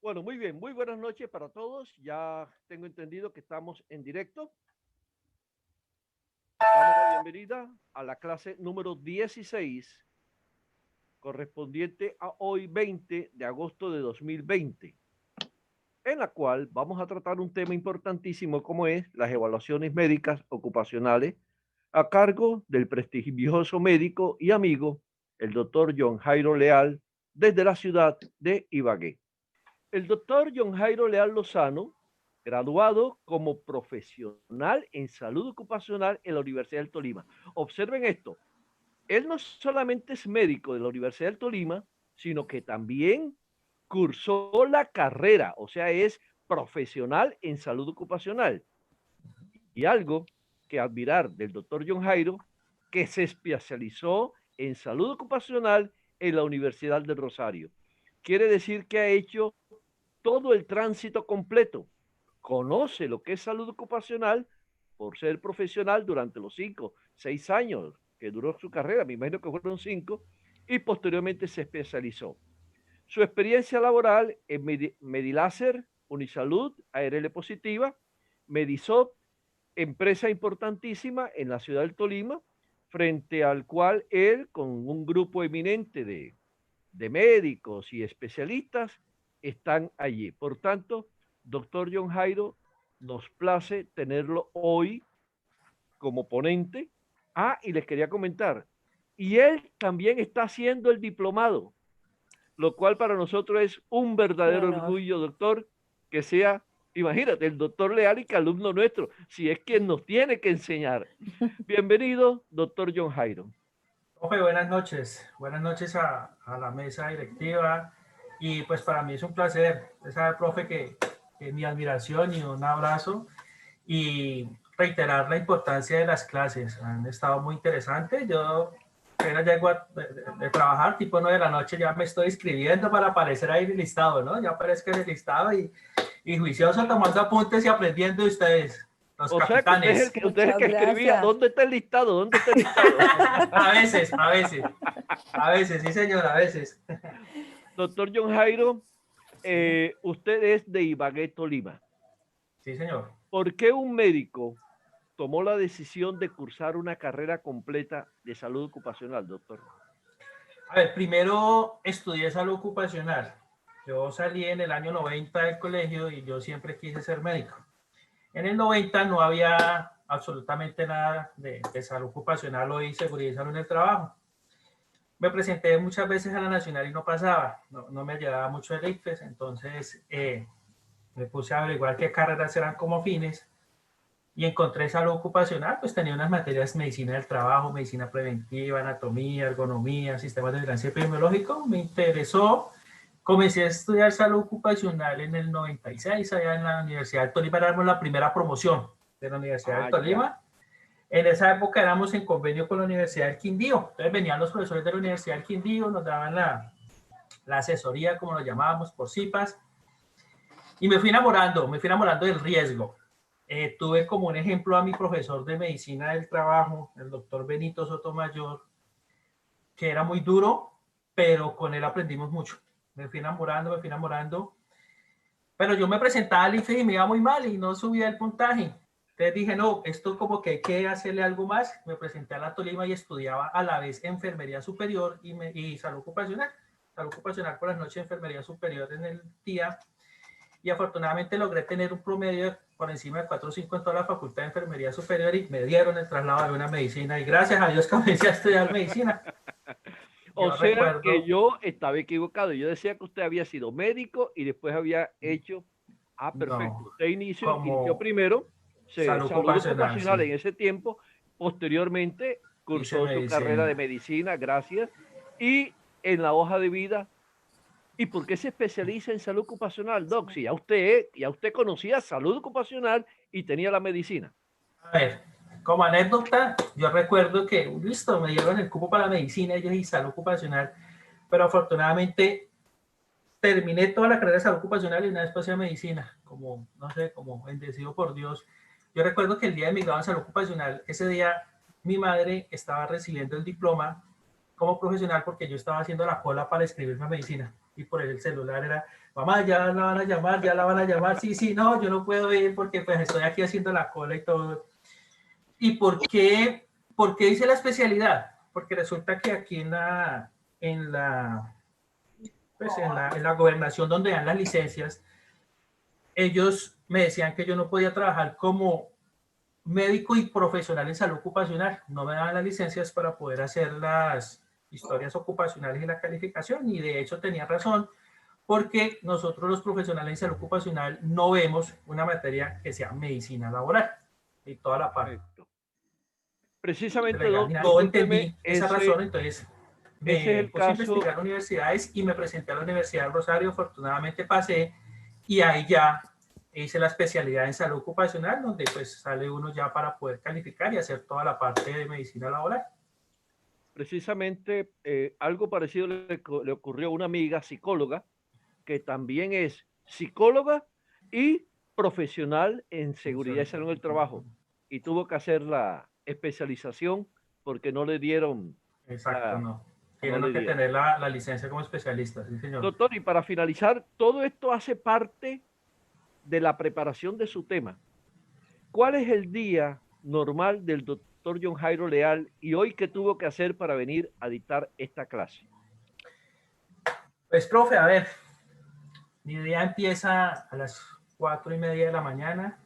Bueno, muy bien, muy buenas noches para todos. Ya tengo entendido que estamos en directo. Damos la bienvenida a la clase número 16, correspondiente a hoy 20 de agosto de 2020, en la cual vamos a tratar un tema importantísimo como es las evaluaciones médicas ocupacionales a cargo del prestigioso médico y amigo, el doctor John Jairo Leal, desde la ciudad de Ibagué. El doctor John Jairo Leal Lozano, graduado como profesional en salud ocupacional en la Universidad del Tolima. Observen esto, él no solamente es médico de la Universidad del Tolima, sino que también cursó la carrera, o sea, es profesional en salud ocupacional. Y algo que admirar del doctor John Jairo, que se especializó en salud ocupacional en la Universidad del Rosario. Quiere decir que ha hecho todo el tránsito completo. Conoce lo que es salud ocupacional por ser profesional durante los 5, 6 años que duró su carrera, me imagino que fueron 5, y posteriormente se especializó. Su experiencia laboral en Mediláser, Unisalud, ARL Positiva, Medisop, empresa importantísima en la ciudad del Tolima, frente al cual él, con un grupo eminente de médicos y especialistas, están allí. Por tanto, doctor John Jairo, nos place tenerlo hoy como ponente. Y les quería comentar, y él también está haciendo el diplomado, lo cual para nosotros es un Qué verdadero honor. orgullo, doctor, que sea, imagínate, el doctor Leal y que alumno nuestro, si es quien nos tiene que enseñar. Bienvenido, doctor John Jairo. Profe, buenas noches a la mesa directiva y pues para mí es un placer, saber, profe, que mi admiración y un abrazo y reiterar la importancia de las clases, han estado muy interesantes. Yo apenas llego de trabajar, tipo 9 de la noche, ya me estoy inscribiendo para aparecer ahí en el listado, ¿no? Ya aparezco en el listado y juicioso tomando apuntes y aprendiendo de ustedes. Los O sea que capitanes. usted es el Muchas que escribía, gracias. ¿dónde está el listado? ¿Dónde está el listado? A veces, sí señor, a veces. Doctor John Jairo, Sí, usted es de Ibagué, Tolima. sí señor. ¿Por qué un médico tomó la decisión de cursar una carrera completa de salud ocupacional, doctor? A ver, primero estudié salud ocupacional. Yo salí en el año 90 del colegio y yo siempre quise ser médico. En el 90 no había absolutamente nada de salud ocupacional o de seguridad y salud en el trabajo. Me presenté muchas veces a la nacional y no pasaba, no me ayudaba mucho el ICFES, entonces me puse a averiguar qué carreras eran como fines y encontré salud ocupacional, pues tenía unas materias medicina del trabajo, medicina preventiva, anatomía, ergonomía, sistemas de vigilancia epidemiológico, me interesó, comencé a estudiar salud ocupacional en el 96, allá en la Universidad del Tolima, éramos la primera promoción de la Universidad del Ya. Tolima. En esa época éramos en convenio con la Universidad del Quindío, entonces venían los profesores de la Universidad del Quindío, nos daban la asesoría, como lo llamábamos, por CIPAS, y me fui enamorando del riesgo. Tuve como un ejemplo a mi profesor de medicina del trabajo, el doctor Benito Sotomayor, que era muy duro, pero con él aprendimos mucho. Me fui enamorando, pero yo me presentaba al IFE y me iba muy mal y no subía el puntaje. Entonces dije, no, esto como que hay que hacerle algo más. Me presenté a la Tolima y estudiaba a la vez enfermería superior y salud ocupacional. Salud ocupacional por las noches, enfermería superior en el día. Y afortunadamente logré tener un promedio por encima de 4.5 en toda la facultad de enfermería superior y me dieron el traslado de una medicina y gracias a Dios comencé a estudiar medicina. O Yo sea que recuerdo, yo estaba equivocado. Yo decía que usted había sido médico y después había hecho, perfecto. no, Usted inició como primero salud salud ocupacional, ocupacional sí, en ese tiempo, posteriormente hice cursó su carrera de medicina. medicina, gracias, y en la hoja de vida. ¿Y por qué se especializa en salud ocupacional, Doc? Si ya usted conocía salud ocupacional y tenía la medicina. A ver, como anécdota, yo recuerdo que, listo, me dieron el cupo para medicina y salud ocupacional, pero afortunadamente terminé toda la carrera de salud ocupacional y una vez pasé a medicina, como, no sé, como bendecido por Dios. Yo recuerdo que el día de mi grado en salud ocupacional, ese día mi madre estaba recibiendo el diploma como profesional porque yo estaba haciendo la cola para escribirme a medicina. y por el celular era, mamá, ya la van a llamar, ya la van a llamar, sí, sí, no, yo no puedo ir porque pues estoy aquí haciendo la cola y todo. ¿Y por qué hice la especialidad? Porque resulta que aquí en la, en la gobernación donde dan las licencias, ellos me decían que yo no podía trabajar como médico y profesional en salud ocupacional. No me daban las licencias para poder hacer las historias ocupacionales y la calificación, y de hecho tenía razón, porque nosotros los profesionales en salud ocupacional no vemos una materia que sea medicina laboral y toda la parte Correcto. Precisamente, legal. Yo discúlpeme, entendí esa razón, entonces ese es me el puse a caso. investigar universidades y me presenté a la Universidad del Rosario. Afortunadamente pasé y ahí ya hice la especialidad en salud ocupacional, donde pues sale uno ya para poder calificar y hacer toda la parte de medicina laboral. Precisamente algo parecido le ocurrió a una amiga psicóloga que también es psicóloga y profesional en seguridad y salud en el trabajo, y tuvo que hacer la especialización porque no le dieron Exacto, no. no Tienen le que dieron. tener la licencia como especialista, sí, señor. Doctor, y para finalizar, todo esto hace parte de la preparación de su tema. ¿Cuál es el día normal del doctor John Jairo Leal y hoy qué tuvo que hacer para venir a dictar esta clase? Pues, profe, a ver, mi día empieza a las 4:30 de la mañana.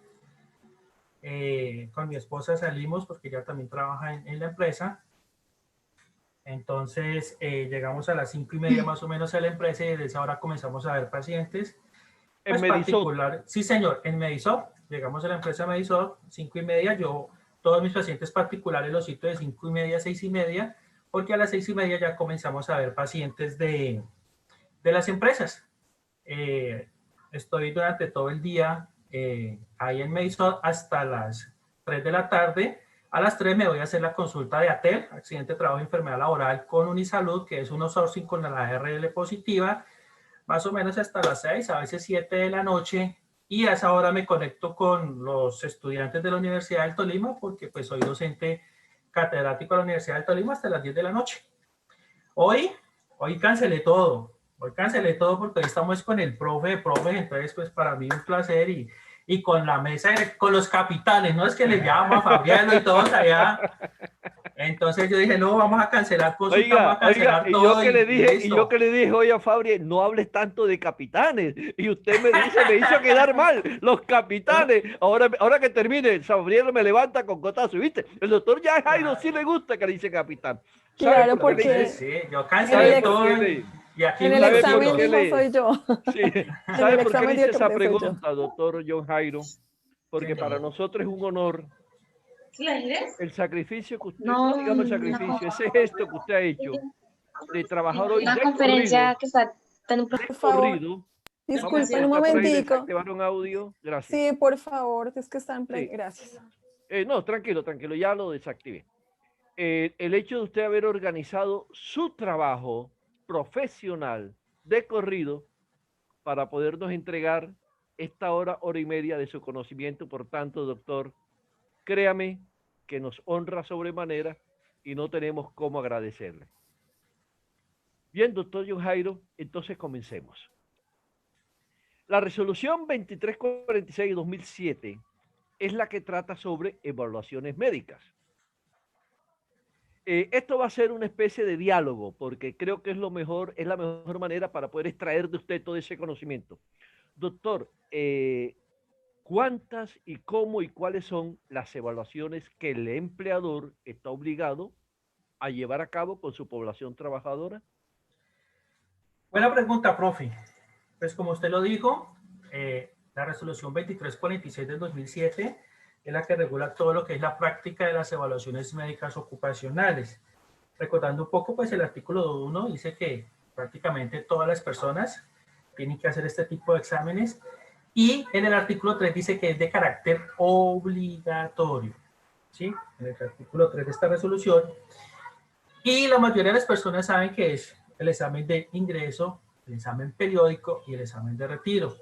Con mi esposa salimos porque ella también trabaja en la empresa. Entonces llegamos a las 5:30 más o menos a la empresa y desde esa hora comenzamos a ver pacientes. En Pues Medisot. particular, sí señor, en Medisop, llegamos a la empresa Medisop, 5:30, todos mis pacientes particulares los cito de 5:30 a 6:30, porque a las 6:30 ya comenzamos a ver pacientes de las empresas. Estoy durante todo el día ahí en Medisop hasta las 3 de la tarde. A las 3 me voy a hacer la consulta de ATEL, accidente, trabajo y enfermedad laboral con Unisalud, que es un outsourcing con la ARL positiva, más o menos hasta las 6, a veces 7 de la noche, y a esa hora me conecto con los estudiantes de la Universidad del Tolima, porque pues soy docente catedrático de la Universidad del Tolima hasta las 10 de la noche. Hoy cancelé todo, porque hoy estamos con el profe, entonces pues para mí un placer, y con la mesa, con los capitanes, ¿no? Es que le llamo a Fabiano y todos allá. Entonces yo dije, no, vamos a cancelar consulta, vamos a cancelar todo y yo listo. que le dije, oye, Fabri, no hables tanto de capitanes. Y usted me dice, me hizo quedar mal, los capitanes. Ahora que termine, Fabriel me levanta con cotazo, ¿viste? El doctor ya Jairo sí le gusta que le dice capitán. ¿Sabe Claro, por qué le porque Entonces, sí, yo en el, cancelé ¿Sabe por todo qué le y aquí en el ¿Sabe minutos por examen qué chicos. dijo le soy yo. sí, En ¿sabe el por qué le examen hice dijo que esa me soy yo. pregunta, doctor John Jairo? Porque para Señor. nosotros es un honor el sacrificio que usted, no No, digamos el una, sacrificio, ese gesto que usted ha hecho de trabajar hoy una conferencia que está dando un de Por favor, corrido. Vamos a ver si disculpen un está por ahí, les momentico. activaron audio. Gracias. Sí, por favor, es que están Sí. Gracias. No, tranquilo, ya lo desactivé. El hecho de usted haber organizado su trabajo profesional de corrido para podernos entregar esta hora y media de su conocimiento, por tanto, doctor, créame que nos honra sobremanera y no tenemos cómo agradecerle. Bien, doctor John Jairo, entonces comencemos. La resolución 2346-2007 es la que trata sobre evaluaciones médicas. Esto va a ser una especie de diálogo, porque creo que es la mejor manera para poder extraer de usted todo ese conocimiento. Doctor, ¿cuántas y cómo y cuáles son las evaluaciones que el empleador está obligado a llevar a cabo con su población trabajadora? Buena pregunta, profe. Pues como usted lo dijo, la resolución 2346 del 2007 es la que regula todo lo que es la práctica de las evaluaciones médicas ocupacionales. Recordando un poco, pues el artículo 1 dice que prácticamente todas las personas tienen que hacer este tipo de exámenes, y en el artículo 3 dice que es de carácter obligatorio, ¿sí? En el artículo 3 de esta resolución. Y la mayoría de las personas saben que es el examen de ingreso, el examen periódico y el examen de retiro.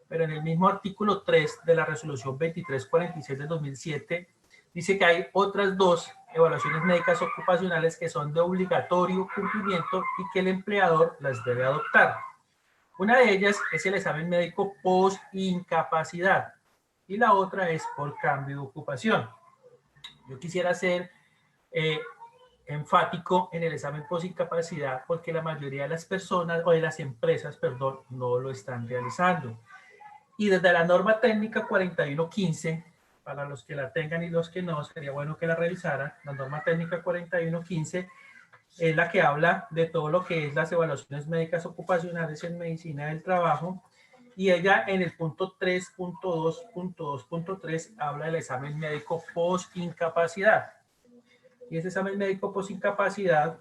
Pero en el mismo artículo 3 de la resolución 2346 del 2007 dice que hay otras dos evaluaciones médicas ocupacionales que son de obligatorio cumplimiento y que el empleador las debe adoptar. Una de ellas es el examen médico post-incapacidad y la otra es por cambio de ocupación. Yo quisiera ser enfático en el examen post-incapacidad porque la mayoría de las personas o de las empresas, perdón, no lo están realizando. Y desde la norma técnica 4115, para los que la tengan y los que no, sería bueno que la revisaran. La norma técnica 4115 es la que habla de todo lo que es las evaluaciones médicas ocupacionales en medicina del trabajo. Y ella en el punto 3.2.2.3 habla del examen médico post-incapacidad. Y ese examen médico post-incapacidad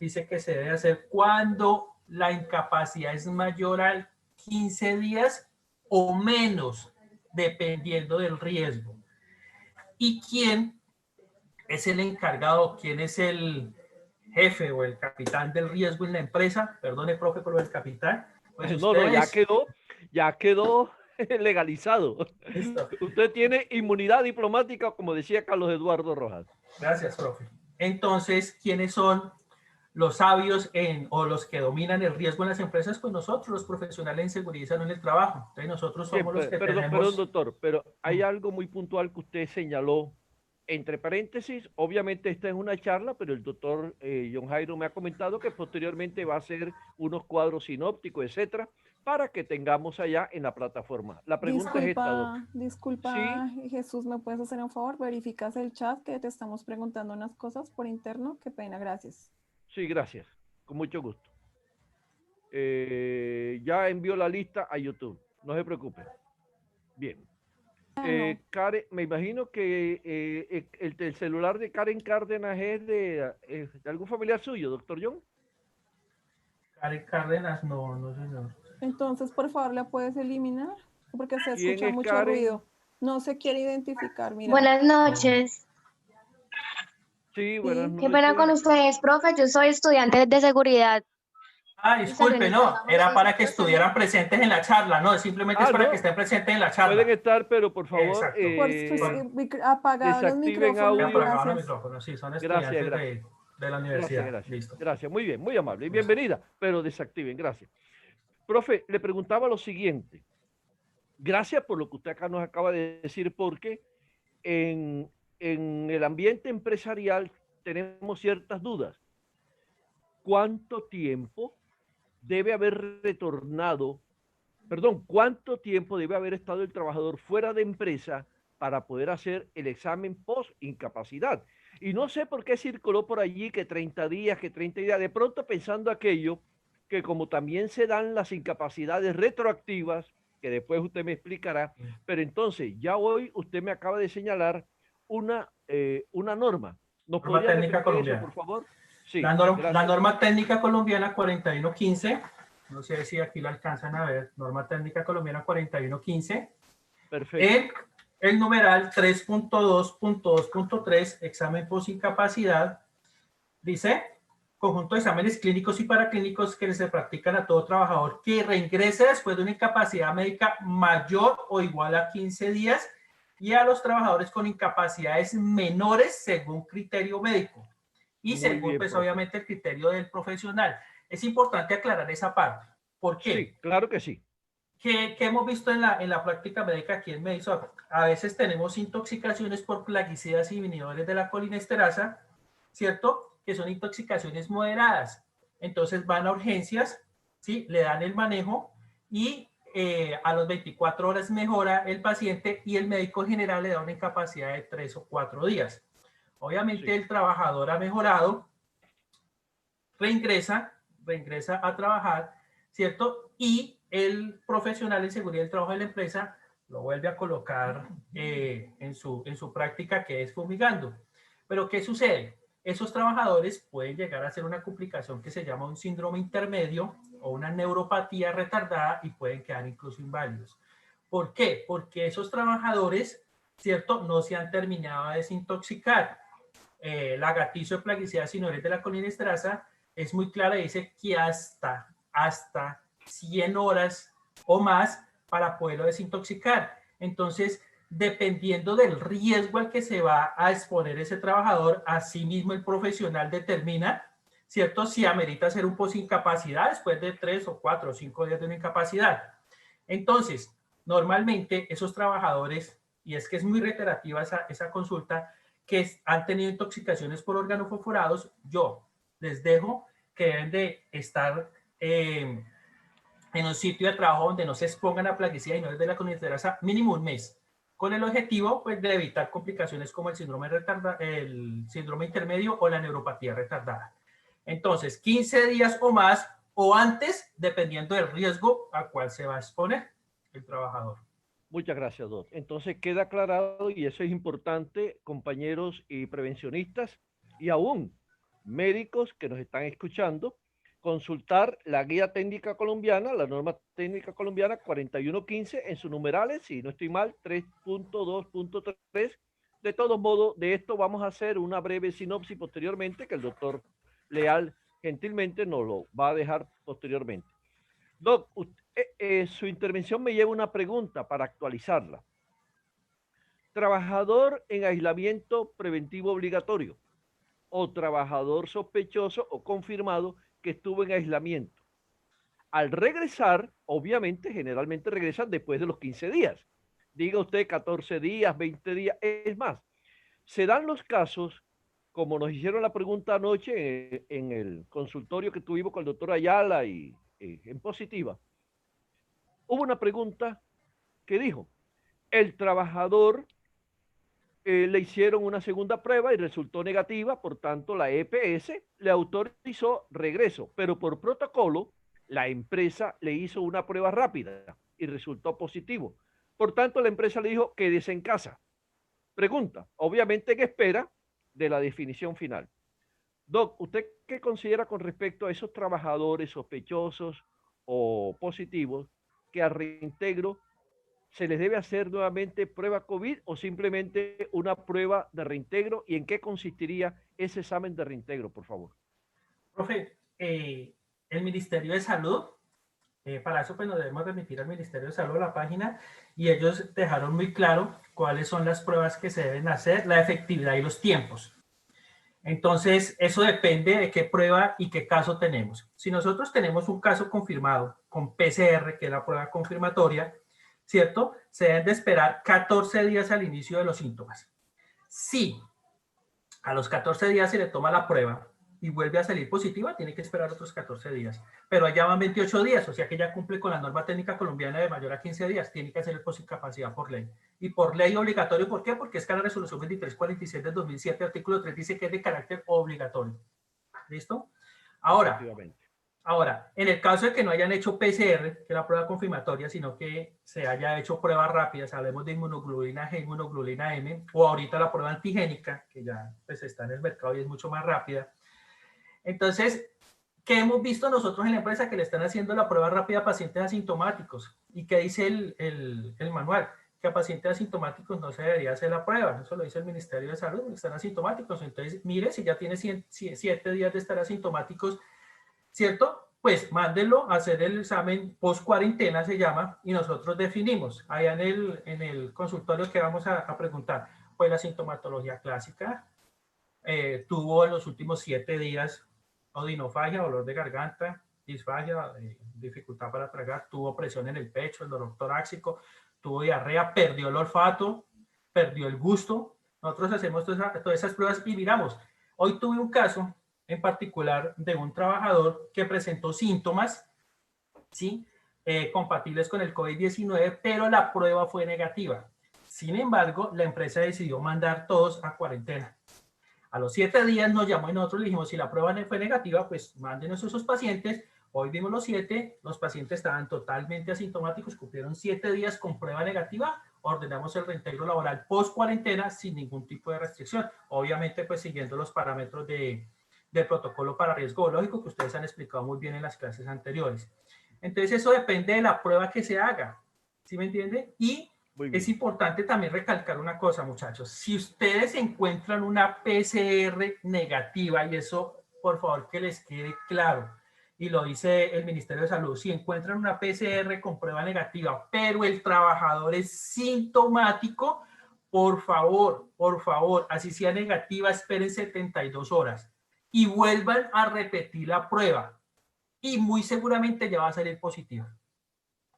dice que se debe hacer cuando la incapacidad es mayor a 15 días o menos, dependiendo del riesgo. ¿Y quién es el encargado? ¿Quién es el jefe o el capitán del riesgo en la empresa? Perdone, profe, por el capitán. Pues no, ya quedó legalizado. Listo. Usted tiene inmunidad diplomática, como decía Carlos Eduardo Rojas. Gracias, profe. Entonces, ¿quiénes son los sabios o los que dominan el riesgo en las empresas? Pues nosotros, los profesionales en seguridad y salud en el trabajo. Entonces, nosotros somos los que tenemos... Perdón, doctor, pero hay algo muy puntual que usted señaló. Entre paréntesis, obviamente esta es una charla, pero el doctor John Jairo me ha comentado que posteriormente va a hacer unos cuadros sinópticos, etcétera, para que tengamos allá en la plataforma. La pregunta es esta, doctor. Disculpa, ¿sí? Jesús, ¿me puedes hacer un favor? Verificas el chat que te estamos preguntando unas cosas por interno. Qué pena, gracias. Sí, gracias. Con mucho gusto. Ya envió la lista a YouTube. No se preocupe. Bien. Karen, me imagino que el celular de Karen Cárdenas es de algún familiar suyo, doctor John. Karen Cárdenas, no, señor. Entonces, por favor, ¿la puedes eliminar? Porque se escucha mucho Karen? ruido. No se quiere identificar, mira. Buenas noches. Sí, buenas noches. Qué pena con ustedes, profe. Yo soy estudiante de seguridad. Ah, disculpe, no, era para que estuvieran presentes en la charla, no, simplemente es para que estén presentes en la charla. Pueden estar, pero por favor, apagados los micrófonos. Apagados los micrófonos, sí, son estudiantes de la universidad. Gracias, muy bien, muy amable y bienvenida, pero desactiven, gracias. Profe, le preguntaba lo siguiente. Gracias por lo que usted acá nos acaba de decir, porque en el ambiente empresarial tenemos ciertas dudas. ¿Cuánto tiempo debe haber cuánto tiempo debe haber estado el trabajador fuera de empresa para poder hacer el examen post-incapacidad? Y no sé por qué circuló por allí que 30 días, de pronto pensando aquello, que como también se dan las incapacidades retroactivas, que después usted me explicará, pero entonces ya hoy usted me acaba de señalar una norma. ¿Nos podría técnica colombiana, eso, por favor? Sí, la norma técnica colombiana 4115, no sé si aquí lo alcanzan a ver, norma técnica colombiana 4115. Perfecto. El numeral 3.2.2.3, examen post-incapacidad, dice, conjunto de exámenes clínicos y paraclínicos que se practican a todo trabajador que reingrese después de una incapacidad médica mayor o igual a 15 días y a los trabajadores con incapacidades menores según criterio médico. Y según, pues, obviamente, el criterio del profesional. Es importante aclarar esa parte. ¿Por qué? Sí, claro que sí. ¿Qué hemos visto en la práctica médica aquí en Medisop? A veces tenemos intoxicaciones por plaguicidas y inhibidores de la colinesterasa, ¿cierto? Que son intoxicaciones moderadas. Entonces van a urgencias, ¿sí? Le dan el manejo y a las 24 horas mejora el paciente y el médico general le da una incapacidad de 3 o 4 días. Obviamente el trabajador ha mejorado, reingresa a trabajar, ¿cierto? Y el profesional en seguridad del trabajo de la empresa lo vuelve a colocar en su práctica, que es fumigando. Pero ¿qué sucede? Esos trabajadores pueden llegar a hacer una complicación que se llama un síndrome intermedio o una neuropatía retardada y pueden quedar incluso inválidos. ¿Por qué? Porque esos trabajadores, ¿cierto?, no se han terminado de desintoxicar. La gatizo de plaguicidas inhibidores de la colinesterasa es muy clara y dice que hasta 100 horas o más para poderlo desintoxicar. Entonces, dependiendo del riesgo al que se va a exponer ese trabajador, asimismo el profesional determina ¿cierto? Si amerita hacer un posincapacidad después de 3 o 4 o 5 días de una incapacidad. Entonces, normalmente esos trabajadores, y es que es muy reiterativa esa consulta, que han tenido intoxicaciones por organofosforados, yo les dejo que deben de estar en un sitio de trabajo donde no se expongan a plaguicidas y no desde la coniferasa mínimo un mes, con el objetivo pues, de evitar complicaciones como el síndrome intermedio o la neuropatía retardada. Entonces, 15 días o más o antes, dependiendo del riesgo a cual se va a exponer el trabajador. Muchas gracias, Doc. Entonces queda aclarado, y eso es importante, compañeros y prevencionistas, y aún médicos que nos están escuchando, consultar la guía técnica colombiana, la norma técnica colombiana 4115 en sus numerales, si no estoy mal, 3.2.3. De todos modos, de esto vamos a hacer una breve sinopsis posteriormente, que el doctor Leal gentilmente nos lo va a dejar posteriormente. Doc, su intervención me lleva a una pregunta para actualizarla. ¿Trabajador en aislamiento preventivo obligatorio o trabajador sospechoso o confirmado que estuvo en aislamiento? Al regresar, obviamente, generalmente regresan después de los 15 días. Diga usted 14 días, 20 días, es más. Se dan los casos, como nos hicieron la pregunta anoche en el consultorio que tuvimos con el doctor Ayala y en positiva. Hubo una pregunta que dijo, el trabajador le hicieron una segunda prueba y resultó negativa, por tanto la EPS le autorizó regreso, pero por protocolo la empresa le hizo una prueba rápida y resultó positivo. Por tanto, la empresa le dijo, quédese en casa. Pregunta, obviamente en espera de la definición final. Doc, ¿usted qué considera con respecto a esos trabajadores sospechosos o positivos que al reintegro se les debe hacer nuevamente prueba COVID o simplemente una prueba de reintegro? ¿Y en qué consistiría ese examen de reintegro, por favor? Profe, el Ministerio de Salud, para eso pues nos debemos remitir al Ministerio de Salud, la página, y ellos dejaron muy claro cuáles son las pruebas que se deben hacer, la efectividad y los tiempos. Entonces, eso depende de qué prueba y qué caso tenemos. Si nosotros tenemos un caso confirmado con PCR, que es la prueba confirmatoria, ¿cierto? Se deben de esperar 14 días al inicio de los síntomas. Si a los 14 días se le toma la prueba y vuelve a salir positiva, tiene que esperar otros 14 días. Pero allá van 28 días, o sea que ya cumple con la norma técnica colombiana de mayor a 15 días, tiene que hacer el posincapacidad por ley. Y por ley obligatorio, ¿por qué? Porque es que la resolución 2346 del 2007, artículo 3, dice que es de carácter obligatorio. ¿Listo? Ahora, en el caso de que no hayan hecho PCR, que es la prueba confirmatoria, sino que se haya hecho pruebas rápidas, hablemos de inmunoglobulina G, inmunoglobulina M, o ahorita la prueba antigénica, que ya pues, está en el mercado y es mucho más rápida. Entonces, ¿qué hemos visto nosotros en la empresa? Que le están haciendo la prueba rápida a pacientes asintomáticos. ¿Y qué dice el manual? Que a pacientes asintomáticos no se debería hacer la prueba. Eso lo dice el Ministerio de Salud, están asintomáticos. Entonces, mire, si ya tiene 7 días de estar asintomáticos, ¿cierto? Pues mándelo a hacer el examen post-cuarentena, se llama, y nosotros definimos. Allá en el consultorio que vamos a preguntar, pues la sintomatología clásica, tuvo en los últimos 7 días odinofagia, dolor de garganta, disfagia, dificultad para tragar, tuvo presión en el pecho, el dolor torácico, tuvo diarrea, perdió el olfato, perdió el gusto. Nosotros hacemos todas esas pruebas y miramos. Hoy tuve un caso en particular de un trabajador que presentó síntomas, ¿sí? Compatibles con el COVID-19, pero la prueba fue negativa. Sin embargo, la empresa decidió mandar todos a cuarentena. A los 7 días nos llamó y nosotros le dijimos, si la prueba fue negativa, pues mándenos esos pacientes. Hoy vimos los 7, los pacientes estaban totalmente asintomáticos, cumplieron 7 días con prueba negativa, ordenamos el reintegro laboral post cuarentena sin ningún tipo de restricción. Obviamente, pues siguiendo los parámetros del protocolo para riesgo biológico que ustedes han explicado muy bien en las clases anteriores. Entonces, eso depende de la prueba que se haga, ¿sí me entiende? Y es importante también recalcar una cosa, muchachos. Si ustedes encuentran una PCR negativa, y eso, por favor, que les quede claro, y lo dice el Ministerio de Salud, si encuentran una PCR con prueba negativa, pero el trabajador es sintomático, por favor, así sea negativa, esperen 72 horas. y vuelvan a repetir la prueba. Y muy seguramente ya va a salir positiva.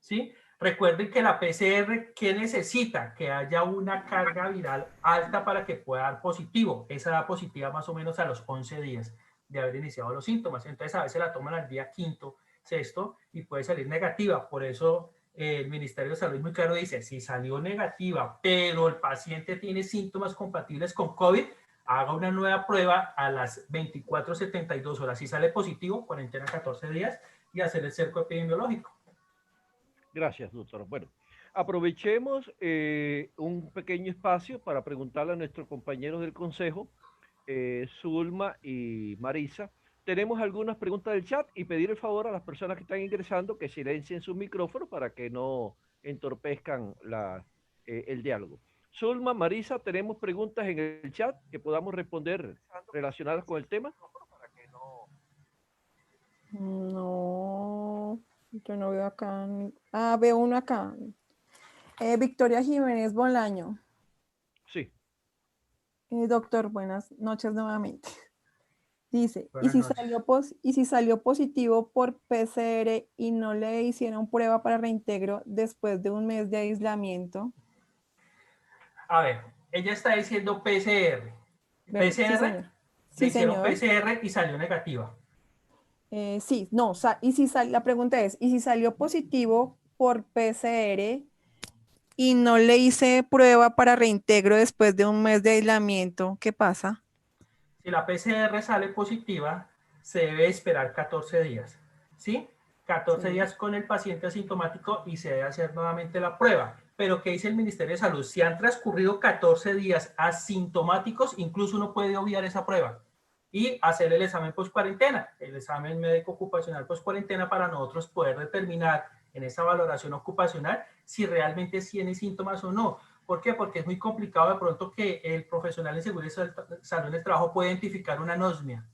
¿Sí? Recuerden que la PCR, ¿qué necesita? Que haya una carga viral alta para que pueda dar positivo. Esa da positiva más o menos a los 11 días de haber iniciado los síntomas. Entonces a veces la toman al día quinto, sexto y puede salir negativa. Por eso el Ministerio de Salud muy claro dice, si salió negativa, pero el paciente tiene síntomas compatibles con COVID, haga una nueva prueba a las 24, 72 horas. Si sale positivo, cuarentena 14 días y hacer el cerco epidemiológico. Gracias, doctor. Bueno, aprovechemos un pequeño espacio para preguntarle a nuestros compañeros del Consejo, Zulma y Marisa. Tenemos algunas preguntas del chat y pedir el favor a las personas que están ingresando que silencien sus micrófonos para que no entorpezcan el diálogo. Zulma, Marisa, tenemos preguntas en el chat que podamos responder relacionadas con el tema. No, yo no veo acá. Veo uno acá. Victoria Jiménez Bolaño. Sí. Doctor, buenas noches nuevamente. Dice, Buenas noches. ¿y si salió positivo por PCR y no le hicieron prueba para reintegro después de un mes de aislamiento? A ver, ella está diciendo PCR. Sí, PCR, señor. le Sí, hicieron señor. PCR y salió negativa. Sí, no, la pregunta es, ¿y si salió positivo por PCR y no le hice prueba para reintegro después de un mes de aislamiento? ¿Qué pasa? Si la PCR sale positiva, se debe esperar 14 días, ¿sí? 14 Sí. días con el paciente asintomático y se debe hacer nuevamente la prueba. Pero ¿qué dice el Ministerio de Salud? Si han transcurrido 14 días asintomáticos, incluso uno puede obviar esa prueba y hacer el examen post-cuarentena, el examen médico ocupacional post-cuarentena para nosotros poder determinar en esa valoración ocupacional si realmente tiene síntomas o no. ¿Por qué? Porque es muy complicado de pronto que el profesional en seguridad y salud en el trabajo pueda identificar una anosmia,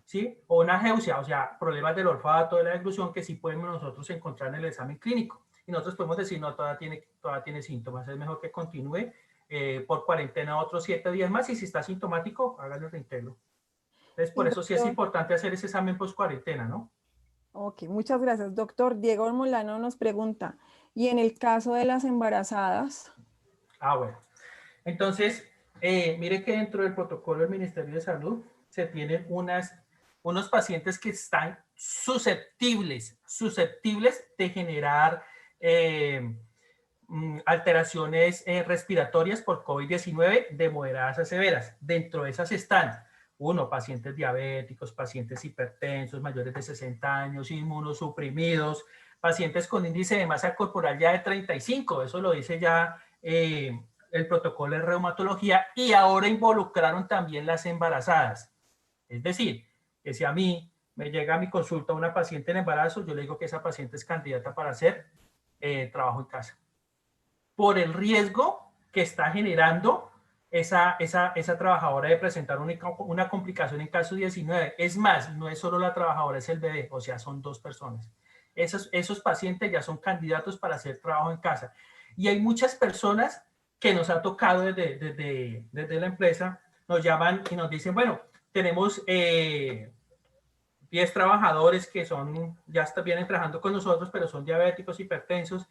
¿sí? O una ageusia, o sea, problemas del olfato, de la deglución, que sí podemos nosotros encontrar en el examen clínico. Y nosotros podemos decir, no, todavía tiene síntomas, es mejor que continúe por cuarentena otros 7 días más y si está sintomático, hágale el reintegro. Entonces, por eso sí es importante hacer ese examen post-cuarentena, ¿no? Ok, muchas gracias. Doctor Diego Molano nos pregunta, ¿y en el caso de las embarazadas? Bueno. Entonces, mire que dentro del protocolo del Ministerio de Salud se tienen unos pacientes que están susceptibles de generar alteraciones respiratorias por COVID-19 de moderadas a severas. Dentro de esas están, pacientes diabéticos, pacientes hipertensos, mayores de 60 años, inmunosuprimidos, pacientes con índice de masa corporal ya de 35, eso lo dice ya el protocolo de reumatología, y ahora involucraron también las embarazadas. Es decir, que si a mí me llega a mi consulta una paciente en embarazo, yo le digo que esa paciente es candidata para hacer trabajo en casa. Por el riesgo que está generando esa trabajadora de presentar una complicación en caso 19. Es más, no es solo la trabajadora, es el bebé, o sea, son 2 personas. Esos pacientes ya son candidatos para hacer trabajo en casa. Y hay muchas personas que nos ha tocado desde la empresa, nos llaman y nos dicen, bueno, tenemos 10 trabajadores que ya vienen trabajando con nosotros, pero son diabéticos, hipertensos,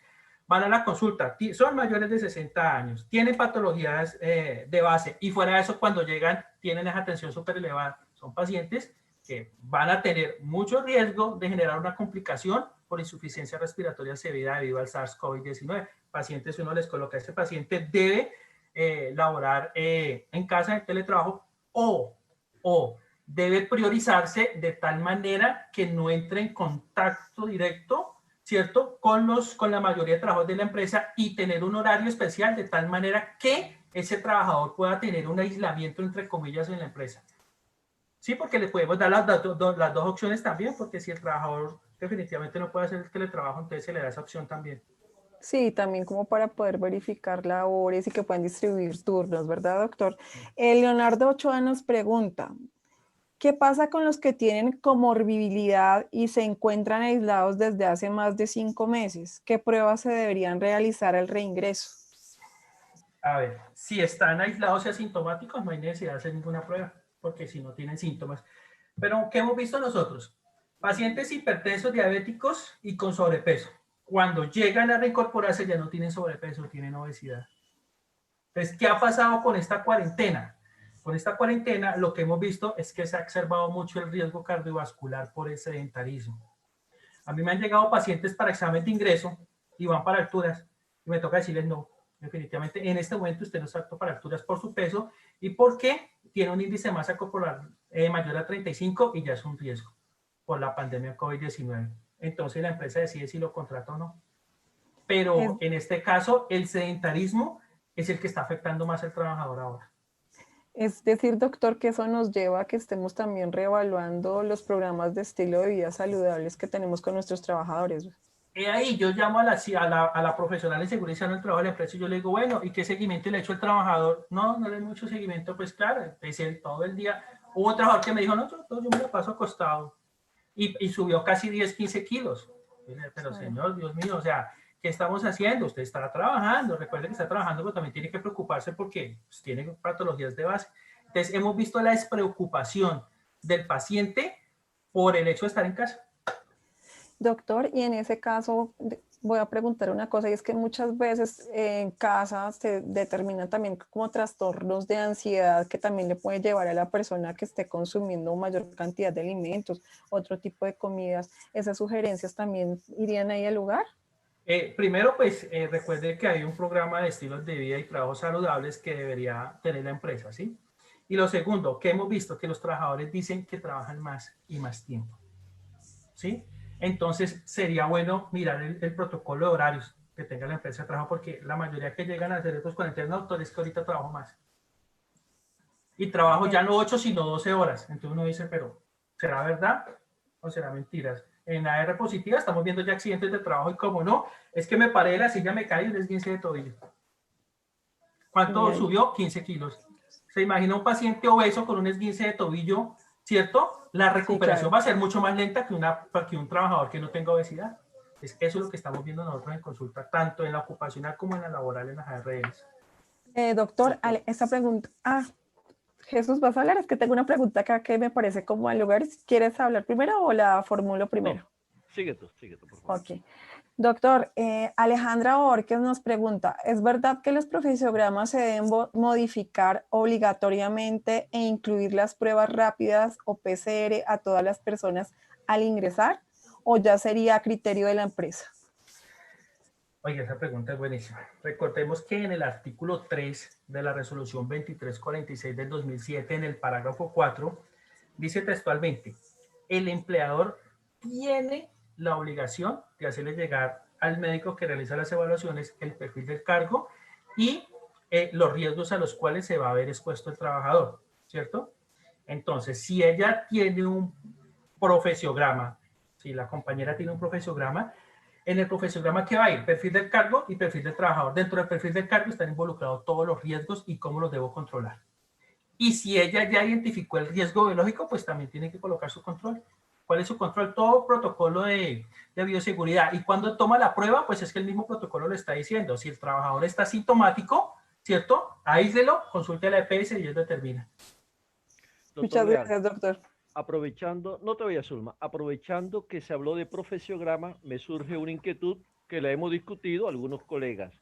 van a la consulta, son mayores de 60 años, tienen patologías de base y fuera de eso cuando llegan tienen esa tensión súper elevada. Son pacientes que van a tener mucho riesgo de generar una complicación por insuficiencia respiratoria severa debido al SARS-CoV-19. Pacientes, uno les coloca, este paciente debe laborar en casa en teletrabajo o debe priorizarse de tal manera que no entre en contacto directo, ¿cierto?, con la mayoría de trabajos de la empresa y tener un horario especial de tal manera que ese trabajador pueda tener un aislamiento, entre comillas, en la empresa. Sí, porque le podemos dar las dos opciones también, porque si el trabajador definitivamente no puede hacer el teletrabajo, entonces se le da esa opción también. Sí, también como para poder verificar labores y que puedan distribuir turnos, ¿verdad, doctor? Leonardo Ochoa nos pregunta, ¿qué pasa con los que tienen comorbilidad y se encuentran aislados desde hace más de 5 meses? ¿Qué pruebas se deberían realizar al reingreso? A ver, si están aislados y asintomáticos, no hay necesidad de hacer ninguna prueba, porque si no tienen síntomas. Pero ¿qué hemos visto nosotros? Pacientes hipertensos, diabéticos y con sobrepeso. Cuando llegan a reincorporarse ya no tienen sobrepeso, tienen obesidad. Entonces, ¿qué ha pasado con esta cuarentena? Con esta cuarentena lo que hemos visto es que se ha exacerbado mucho el riesgo cardiovascular por el sedentarismo. A mí me han llegado pacientes para examen de ingreso y van para alturas y me toca decirles no, definitivamente en este momento usted no es apto para alturas por su peso y porque tiene un índice de masa corporal mayor a 35 y ya es un riesgo por la pandemia COVID-19. Entonces la empresa decide si lo contrata o no. Pero en este caso el sedentarismo es el que está afectando más al trabajador ahora. Es decir, doctor, que eso nos lleva a que estemos también reevaluando los programas de estilo de vida saludables que tenemos con nuestros trabajadores. Ahí yo llamo a la profesional en seguridad y salud del trabajo de la empresa y yo le digo, bueno, ¿y qué seguimiento le ha hecho el trabajador? No, no le he mucho seguimiento, pues claro, es él todo el día. Hubo un trabajador que me dijo, no, yo me la paso acostado y subió casi 10, 15 kilos. Pero señor, Dios mío, o sea, ¿qué estamos haciendo? Usted está trabajando, recuerde que está trabajando, pero también tiene que preocuparse porque pues, tiene patologías de base. Entonces, hemos visto la despreocupación del paciente por el hecho de estar en casa. Doctor, y en ese caso voy a preguntar una cosa, y es que muchas veces en casa se determinan también como trastornos de ansiedad que también le puede llevar a la persona que esté consumiendo mayor cantidad de alimentos, otro tipo de comidas. ¿Esas sugerencias también irían ahí al lugar? Primero, pues recuerde que hay un programa de estilos de vida y trabajos saludables que debería tener la empresa, ¿sí? Y lo segundo, que hemos visto que los trabajadores dicen que trabajan más y más tiempo, ¿sí? Entonces, sería bueno mirar el protocolo de horarios que tenga la empresa de trabajo, porque la mayoría que llegan a hacer estos cuarentenas autores que ahorita trabajo más. Y trabajo ya no 8, sino 12 horas. Entonces uno dice, pero ¿será verdad o será mentiras? En la R positiva estamos viendo ya accidentes de trabajo y como no, es que me paré de la silla, me caí y un esguince de tobillo. ¿Cuánto subió? 15 kilos. ¿Se imagina un paciente obeso con un esguince de tobillo, cierto? La recuperación va a ser mucho más lenta que un trabajador que no tenga obesidad. Eso es lo que estamos viendo nosotros en consulta, tanto en la ocupacional como en la laboral en las ARLs. Doctor, esta pregunta... Jesús, ¿vas a hablar? Es que tengo una pregunta acá que me parece como al lugar. ¿Quieres hablar primero o la formulo primero? No, sigue tú, por favor. Ok. Doctor, Alejandra Borges nos pregunta, ¿es verdad que los profesiogramas se deben modificar obligatoriamente e incluir las pruebas rápidas o PCR a todas las personas al ingresar? ¿O ya sería a criterio de la empresa? Oye, esa pregunta es buenísima. Recordemos que en el artículo 3 de la resolución 2346 del 2007, en el parágrafo 4, dice textualmente, el empleador tiene la obligación de hacerle llegar al médico que realiza las evaluaciones el perfil del cargo y los riesgos a los cuales se va a ver expuesto el trabajador, ¿cierto? Entonces, si ella tiene un profesiograma, si la compañera tiene un profesiograma, en el profesiograma, ¿qué va a ir? Perfil del cargo y perfil del trabajador. Dentro del perfil del cargo están involucrados todos los riesgos y cómo los debo controlar. Y si ella ya identificó el riesgo biológico, pues también tiene que colocar su control. ¿Cuál es su control? Todo protocolo de bioseguridad. Y cuando toma la prueba, pues es que el mismo protocolo le está diciendo. Si el trabajador está sintomático, ¿cierto? Aíslelo, consulte a la EPS y ellos determinan. Muchas gracias, doctor. Aprovechando, no te vayas, Zulma, aprovechando que se habló de profesiograma, me surge una inquietud que la hemos discutido algunos colegas.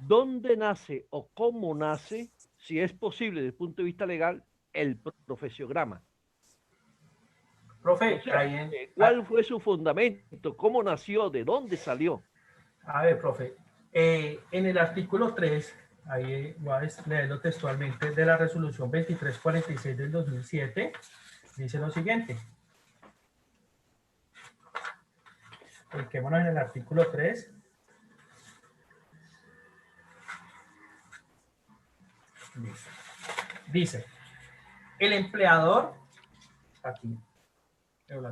¿Dónde nace o cómo nace, si es posible desde el punto de vista legal, el profesiograma? Profe, o sea, ¿cuál fue su fundamento? ¿Cómo nació? ¿De dónde salió? A ver, profe, en el artículo 3, ahí voy a leerlo textualmente, de la resolución 2346 del 2007, dice lo siguiente. Cliquémonos en el artículo 3. Dice, el empleador, aquí, el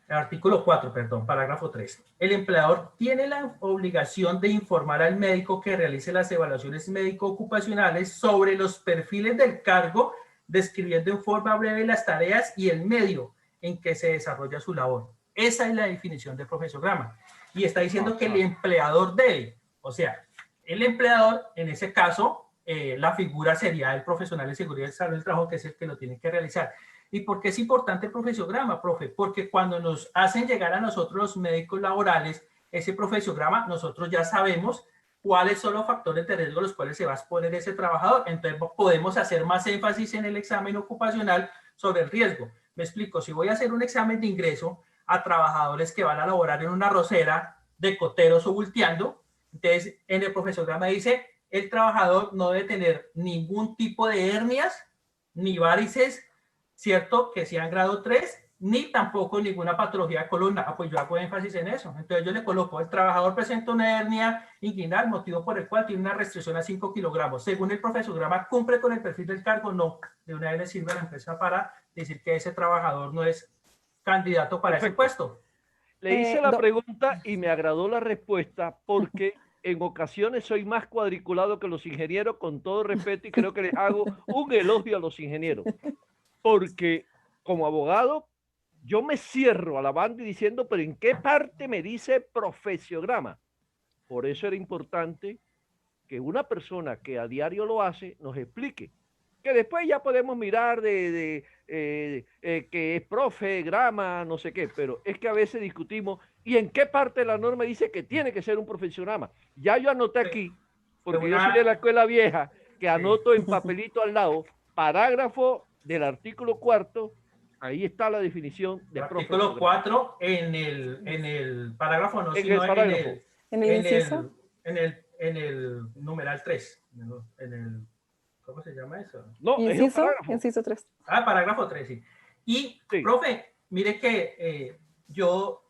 artículo 4, perdón, parágrafo 3. El empleador tiene la obligación de informar al médico que realice las evaluaciones médico-ocupacionales sobre los perfiles del cargo, describiendo en forma breve las tareas y el medio en que se desarrolla su labor. Esa es la definición de profesiograma. Y está diciendo que el empleador debe, o sea, el empleador, en ese caso, la figura sería el profesional de seguridad y salud del trabajo, que es el que lo tiene que realizar. ¿Y por qué es importante el profesiograma, profe? Porque cuando nos hacen llegar a nosotros los médicos laborales ese profesiograma, nosotros ya sabemos cuáles son los factores de riesgo a los cuales se va a exponer ese trabajador. Entonces podemos hacer más énfasis en el examen ocupacional sobre el riesgo. Me explico, si voy a hacer un examen de ingreso a trabajadores que van a laborar en una arrocera de coteros o bulteando, entonces en el profesiograma dice, el trabajador no debe tener ningún tipo de hernias, ni varices, ¿cierto? Que sean grado 3, ni tampoco ninguna patología de columna. Pues yo hago énfasis en eso. Entonces yo le coloco, el trabajador presenta una hernia inguinal, motivo por el cual tiene una restricción a 5 kilogramos. Según el profesiograma, ¿cumple con el perfil del cargo? No. De una vez le sirve a la empresa para decir que ese trabajador no es candidato para ese puesto. Le hice la pregunta y me agradó la respuesta porque en ocasiones soy más cuadriculado que los ingenieros, con todo respeto, y creo que les hago un elogio a los ingenieros. Porque como abogado, yo me cierro a la banda y diciendo, pero ¿en qué parte me dice profesiograma? Por eso era importante que una persona que a diario lo hace nos explique. Que después ya podemos mirar que es profe, grama, no sé qué, pero es que a veces discutimos y en qué parte de la norma dice que tiene que ser un profesiograma. Ya yo anoté aquí, porque yo soy de la escuela vieja, que anoto en papelito al lado, parágrafo del artículo 4, ahí está la definición de profesiograma. Artículo 4 en el parágrafo, no, en sino el parágrafo. ¿En el inciso? En el numeral 3, en el... ¿Cómo se llama eso? No, inciso, es un parágrafo. Inciso 3. Ah, parágrafo 3, sí. Y, sí, profe, mire que yo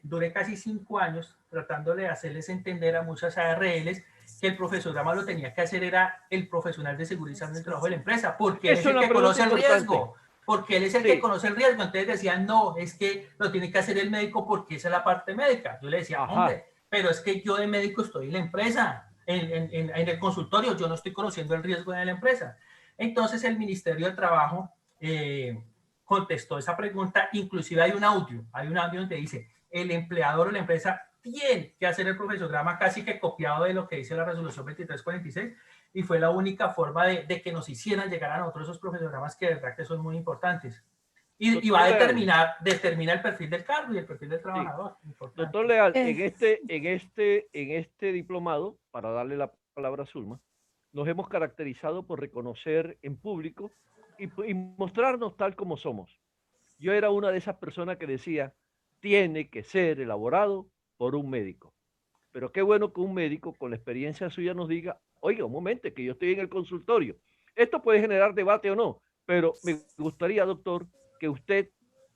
duré casi 5 años tratándole de hacerles entender a muchas ARLs que el profesiograma lo tenía que hacer era el profesional de seguridad y salud del trabajo de la empresa, porque él es el que conoce el riesgo. Porque él es el que conoce el riesgo. Entonces decían, no, es que lo tiene que hacer el médico porque esa es la parte médica. Yo le decía, hombre, pero es que yo de médico estoy en la empresa. En el consultorio, yo no estoy conociendo el riesgo de la empresa. Entonces el Ministerio de Trabajo contestó esa pregunta, inclusive hay un audio donde dice, el empleador o la empresa tiene que hacer el profesiograma, casi que copiado de lo que dice la resolución 2346, y fue la única forma de que nos hicieran llegar a nosotros esos profesiogramas que de verdad que son muy importantes. Y va a determina el perfil del cargo y el perfil del trabajador. Sí. Doctor Leal, en este diplomado, para darle la palabra a Zulma, nos hemos caracterizado por reconocer en público y mostrarnos tal como somos. Yo era una de esas personas que decía, tiene que ser elaborado por un médico. Pero qué bueno que un médico con la experiencia suya nos diga, oiga, un momento, que yo estoy en el consultorio. Esto puede generar debate o no, pero me gustaría, doctor, que usted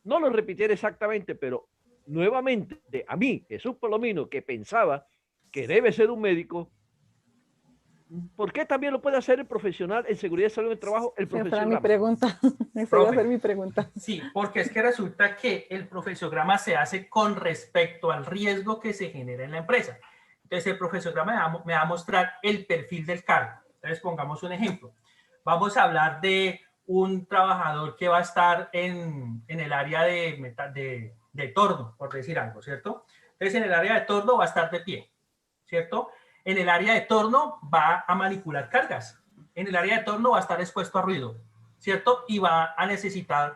no lo repitiera exactamente, pero nuevamente, a mí, Jesús Palomino, que pensaba que debe ser un médico, ¿por qué también lo puede hacer el profesional en seguridad y salud del trabajo, el profesiograma? Mi pregunta, esa iba a ser mi pregunta. Sí, porque es que resulta que el profesiograma se hace con respecto al riesgo que se genera en la empresa. Entonces, el profesiograma me va a mostrar el perfil del cargo. Entonces, pongamos un ejemplo. Vamos a hablar de un trabajador que va a estar en el área de torno, por decir algo, ¿cierto? Entonces, en el área de torno va a estar de pie, ¿cierto? En el área de torno va a manipular cargas. En el área de torno va a estar expuesto a ruido, ¿cierto? Y va a necesitar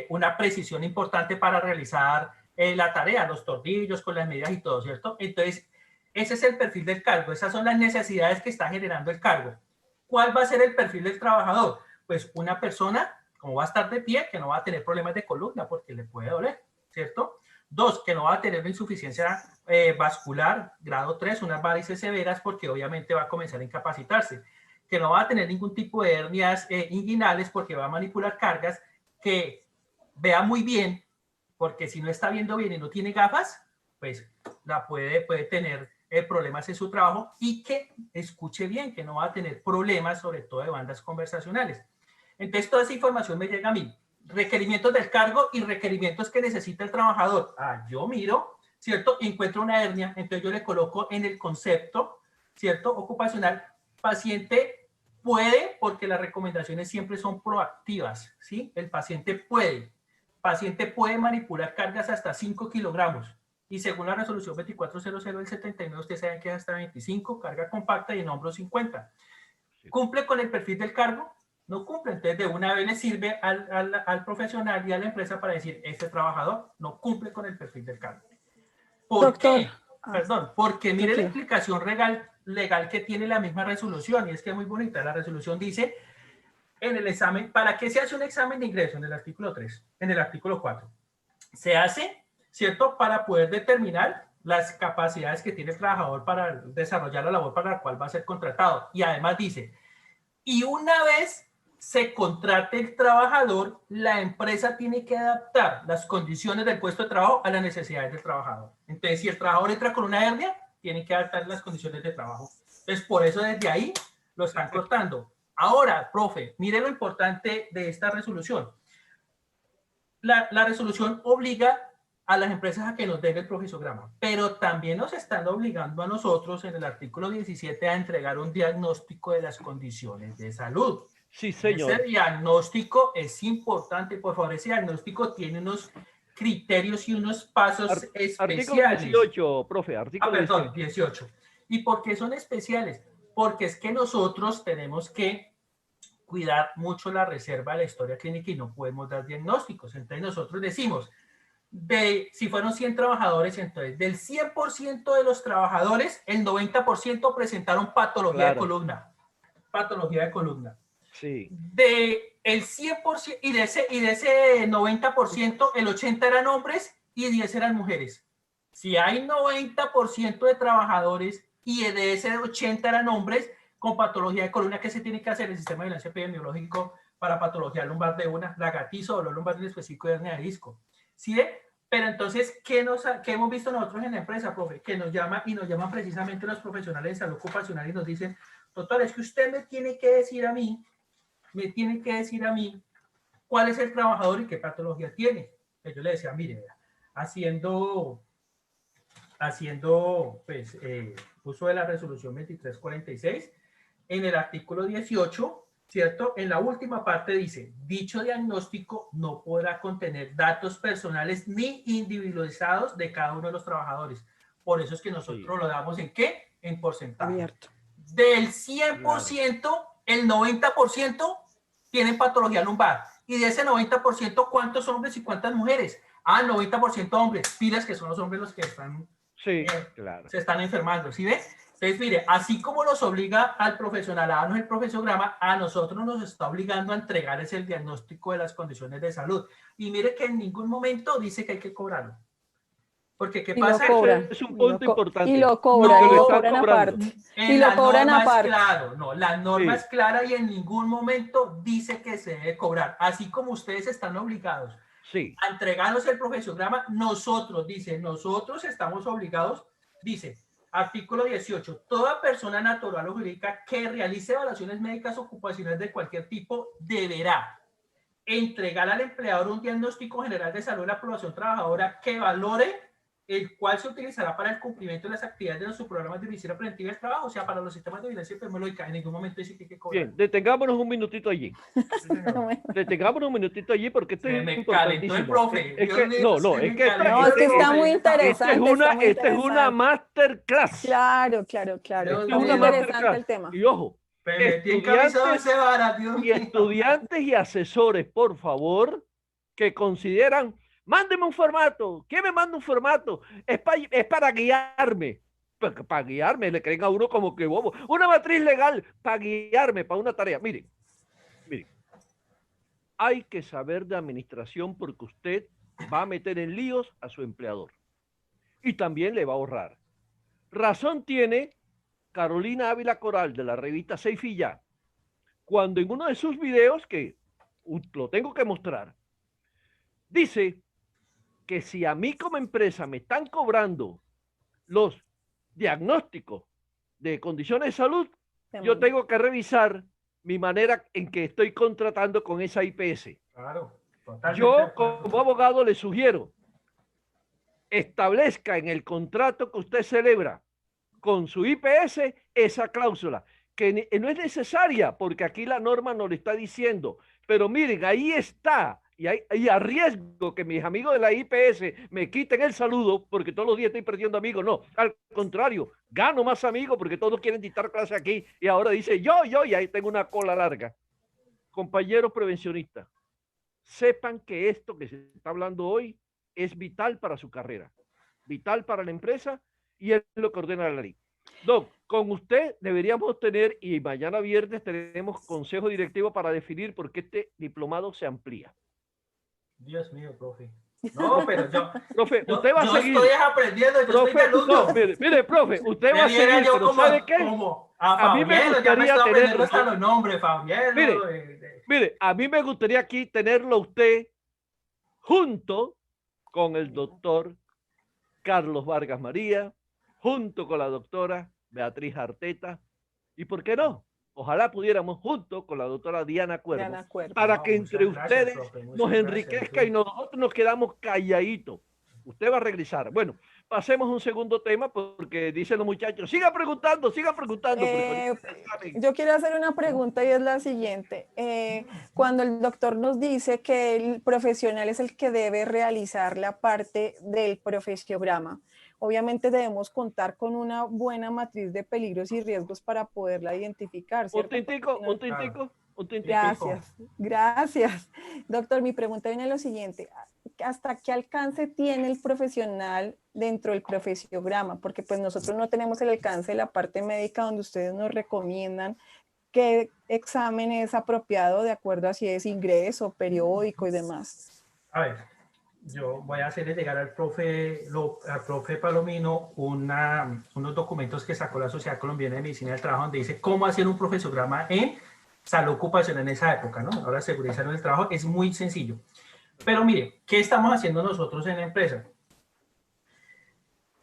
una precisión importante para realizar la tarea, los tornillos con las medidas y todo, ¿cierto? Entonces, ese es el perfil del cargo. Esas son las necesidades que está generando el cargo. ¿Cuál va a ser el perfil del trabajador? Pues una persona, como va a estar de pie, que no va a tener problemas de columna porque le puede doler, ¿cierto? 2, que no va a tener insuficiencia vascular, grado 3, unas varices severas porque obviamente va a comenzar a incapacitarse. Que no va a tener ningún tipo de hernias inguinales porque va a manipular cargas, que vea muy bien, porque si no está viendo bien y no tiene gafas, pues puede tener problemas en su trabajo, y que escuche bien, que no va a tener problemas, sobre todo de bandas conversacionales. Entonces, toda esa información me llega a mí. Requerimientos del cargo y requerimientos que necesita el trabajador. Yo miro, ¿cierto? Encuentro una hernia, entonces yo le coloco en el concepto, ¿cierto? Ocupacional, paciente puede, porque las recomendaciones siempre son proactivas, ¿sí? El paciente puede manipular cargas hasta 5 kilogramos, y según la resolución 2400 del 79, ustedes saben que es hasta 25, carga compacta y en hombros 50. ¿Cumple con el perfil del cargo? No cumple. Entonces, de una vez le sirve al profesional y a la empresa para decir, este trabajador no cumple con el perfil del cargo. ¿Por Doctor. qué? Perdón, porque mire la tranquilo. explicación legal que tiene la misma resolución, y es que es muy bonita. La resolución dice, en el examen, ¿para qué se hace un examen de ingreso? En el artículo 3, en el artículo 4. Se hace, ¿cierto?, para poder determinar las capacidades que tiene el trabajador para desarrollar la labor para la cual va a ser contratado. Y además dice, y una vez se contrate el trabajador, la empresa tiene que adaptar las condiciones del puesto de trabajo a las necesidades del trabajador. Entonces, si el trabajador entra con una hernia, tiene que adaptar las condiciones de trabajo. Entonces, por eso desde ahí lo están cortando. Ahora, profe, mire lo importante de esta resolución. La resolución obliga a las empresas a que nos den el profesograma, pero también nos están obligando a nosotros en el artículo 17 a entregar un diagnóstico de las condiciones de salud. Sí, señor. Ese diagnóstico es importante, por favor, ese diagnóstico tiene unos criterios y unos pasos especiales. Artículo 18, profe, artículo perdón, 18. ¿Y por qué son especiales? Porque es que nosotros tenemos que cuidar mucho la reserva de la historia clínica y no podemos dar diagnósticos. Entonces nosotros decimos, si fueron 100 trabajadores, entonces del 100% de los trabajadores, el 90% presentaron patología de columna. Patología de columna. Sí. De el 100% y de ese 90%, el 80% eran hombres y 10 eran mujeres. Si hay 90% de trabajadores y de ese 80 eran hombres con patología de columna, ¿qué se tiene que hacer? El sistema de vigilancia epidemiológico para patología lumbar de una, lagatizo, dolor lumbar en específico de hernia de disco. ¿Sí ve? Pero entonces, ¿qué hemos visto nosotros en la empresa, profe? Que nos llaman precisamente los profesionales de salud ocupacional y nos dicen, doctor, es que usted me tiene que decir a mí cuál es el trabajador y qué patología tiene. Pues yo le decía, mire, haciendo pues, uso de la resolución 2346, en el artículo 18, ¿cierto? En la última parte dice, dicho diagnóstico no podrá contener datos personales ni individualizados de cada uno de los trabajadores. Por eso es que nosotros lo damos ¿en qué? En porcentaje. Abierto. Del 100%, el 90% tienen patología lumbar. Y de ese 90%, ¿cuántos hombres y cuántas mujeres? 90% hombres. Pilas que son los hombres los que están, se están enfermando. ¿Sí ves? Entonces, mire, así como nos obliga al profesional a darnos el profesograma, a nosotros nos está obligando a entregar ese diagnóstico de las condiciones de salud. Y mire que en ningún momento dice que hay que cobrarlo. Porque ¿qué pasa? Es un punto importante. Y lo cobran, no, y lo cobran aparte. Y lo cobran aparte. Claro, no, la norma es clara y en ningún momento dice que se debe cobrar. Así como ustedes están obligados a entregarnos el profesograma, nosotros estamos obligados, dice, artículo 18, toda persona natural o jurídica que realice evaluaciones médicas ocupacionales de cualquier tipo deberá entregar al empleador un diagnóstico general de salud de la población trabajadora que valore, el cual se utilizará para el cumplimiento de las actividades de sus programas de medicina preventiva del trabajo, o sea, para los sistemas de vigilancia epidemiológica. En ningún momento dice que hay que cobrar. Bien, detengámonos un minutito allí. Detengámonos un minutito allí porque esto es importantísimo. El profe. Es que está muy interesante. Esta es una masterclass. Claro. Está muy interesante el tema. Y ojo, estudiantes y asesores, por favor, que consideran, mándeme un formato. ¿Quién me manda un formato? Es para guiarme. Para guiarme, le creen a uno como que bobo. Una matriz legal para guiarme para una tarea. Miren, hay que saber de administración porque usted va a meter en líos a su empleador y también le va a ahorrar. Razón tiene Carolina Ávila Coral de la revista Seifilla, cuando en uno de sus videos, que lo tengo que mostrar, dice que si a mí como empresa me están cobrando los diagnósticos de condiciones de salud, yo tengo que revisar mi manera en que estoy contratando con esa IPS. Claro, yo como abogado le sugiero, establezca en el contrato que usted celebra con su IPS esa cláusula, que no es necesaria porque aquí la norma no le está diciendo, pero miren, ahí está y arriesgo que mis amigos de la IPS me quiten el saludo porque todos los días estoy perdiendo amigos. No, al contrario, gano más amigos porque todos quieren dictar clase aquí y ahora dice yo, y ahí tengo una cola larga. Compañeros prevencionistas, sepan que esto que se está hablando hoy es vital para su carrera, vital para la empresa y es lo que ordena la ley. Doc, con usted deberíamos tener, y mañana viernes tenemos consejo directivo para definir por qué este diplomado se amplía. Dios mío, profe. No, pero profe, usted va a seguir. Yo estoy aprendiendo, yo profe, estoy de alumno. No, mire, profe, usted va a seguir, yo pero como, ¿sabe qué? A mí me gustaría tenerlo. Hasta los nombres, Fabielo. Mire, a mí me gustaría aquí tenerlo a usted junto con el doctor Carlos Vargas María, junto con la doctora Beatriz Arteta, y ¿por qué no? Ojalá pudiéramos junto con la doctora Diana Cuervo, para que entre ustedes nos enriquezca y nosotros nos quedamos calladitos. Usted va a regresar. Bueno, pasemos a un segundo tema porque dicen los muchachos, sigan preguntando. Yo quiero hacer una pregunta y es la siguiente. Cuando el doctor nos dice que el profesional es el que debe realizar la parte del profesiograma, obviamente debemos contar con una buena matriz de peligros y riesgos para poderla identificar, ¿cierto? Un tintico. Gracias. Doctor, mi pregunta viene a lo siguiente. ¿Hasta qué alcance tiene el profesional dentro del profesiograma? Porque pues nosotros no tenemos el alcance de la parte médica donde ustedes nos recomiendan qué examen es apropiado de acuerdo a si es ingreso, periódico y demás. A ver, yo voy a hacerle llegar al profe Palomino unos documentos que sacó la Sociedad Colombiana de Medicina del Trabajo donde dice cómo hacer un profesiograma en salud ocupacional en esa época, ¿no? Ahora seguridad en el trabajo es muy sencillo. Pero mire, ¿qué estamos haciendo nosotros en la empresa?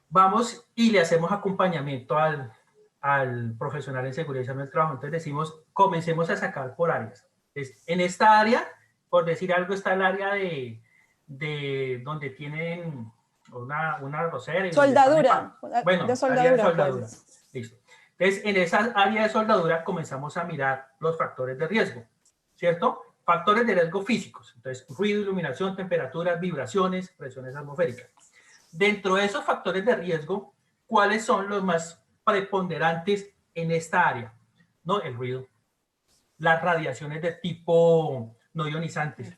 Vamos y le hacemos acompañamiento al profesional en seguridad en el trabajo. Entonces decimos, comencemos a sacar por áreas. Entonces, en esta área, por decir algo, está el área de donde tienen una rosera. Soldadura. Bueno, de soldadura. Pues. Listo. Entonces, en esa área de soldadura comenzamos a mirar los factores de riesgo, ¿cierto? Factores de riesgo físicos, entonces ruido, iluminación, temperaturas, vibraciones, presiones atmosféricas. Dentro de esos factores de riesgo, ¿cuáles son los más preponderantes en esta área? No, el ruido, las radiaciones de tipo no ionizantes,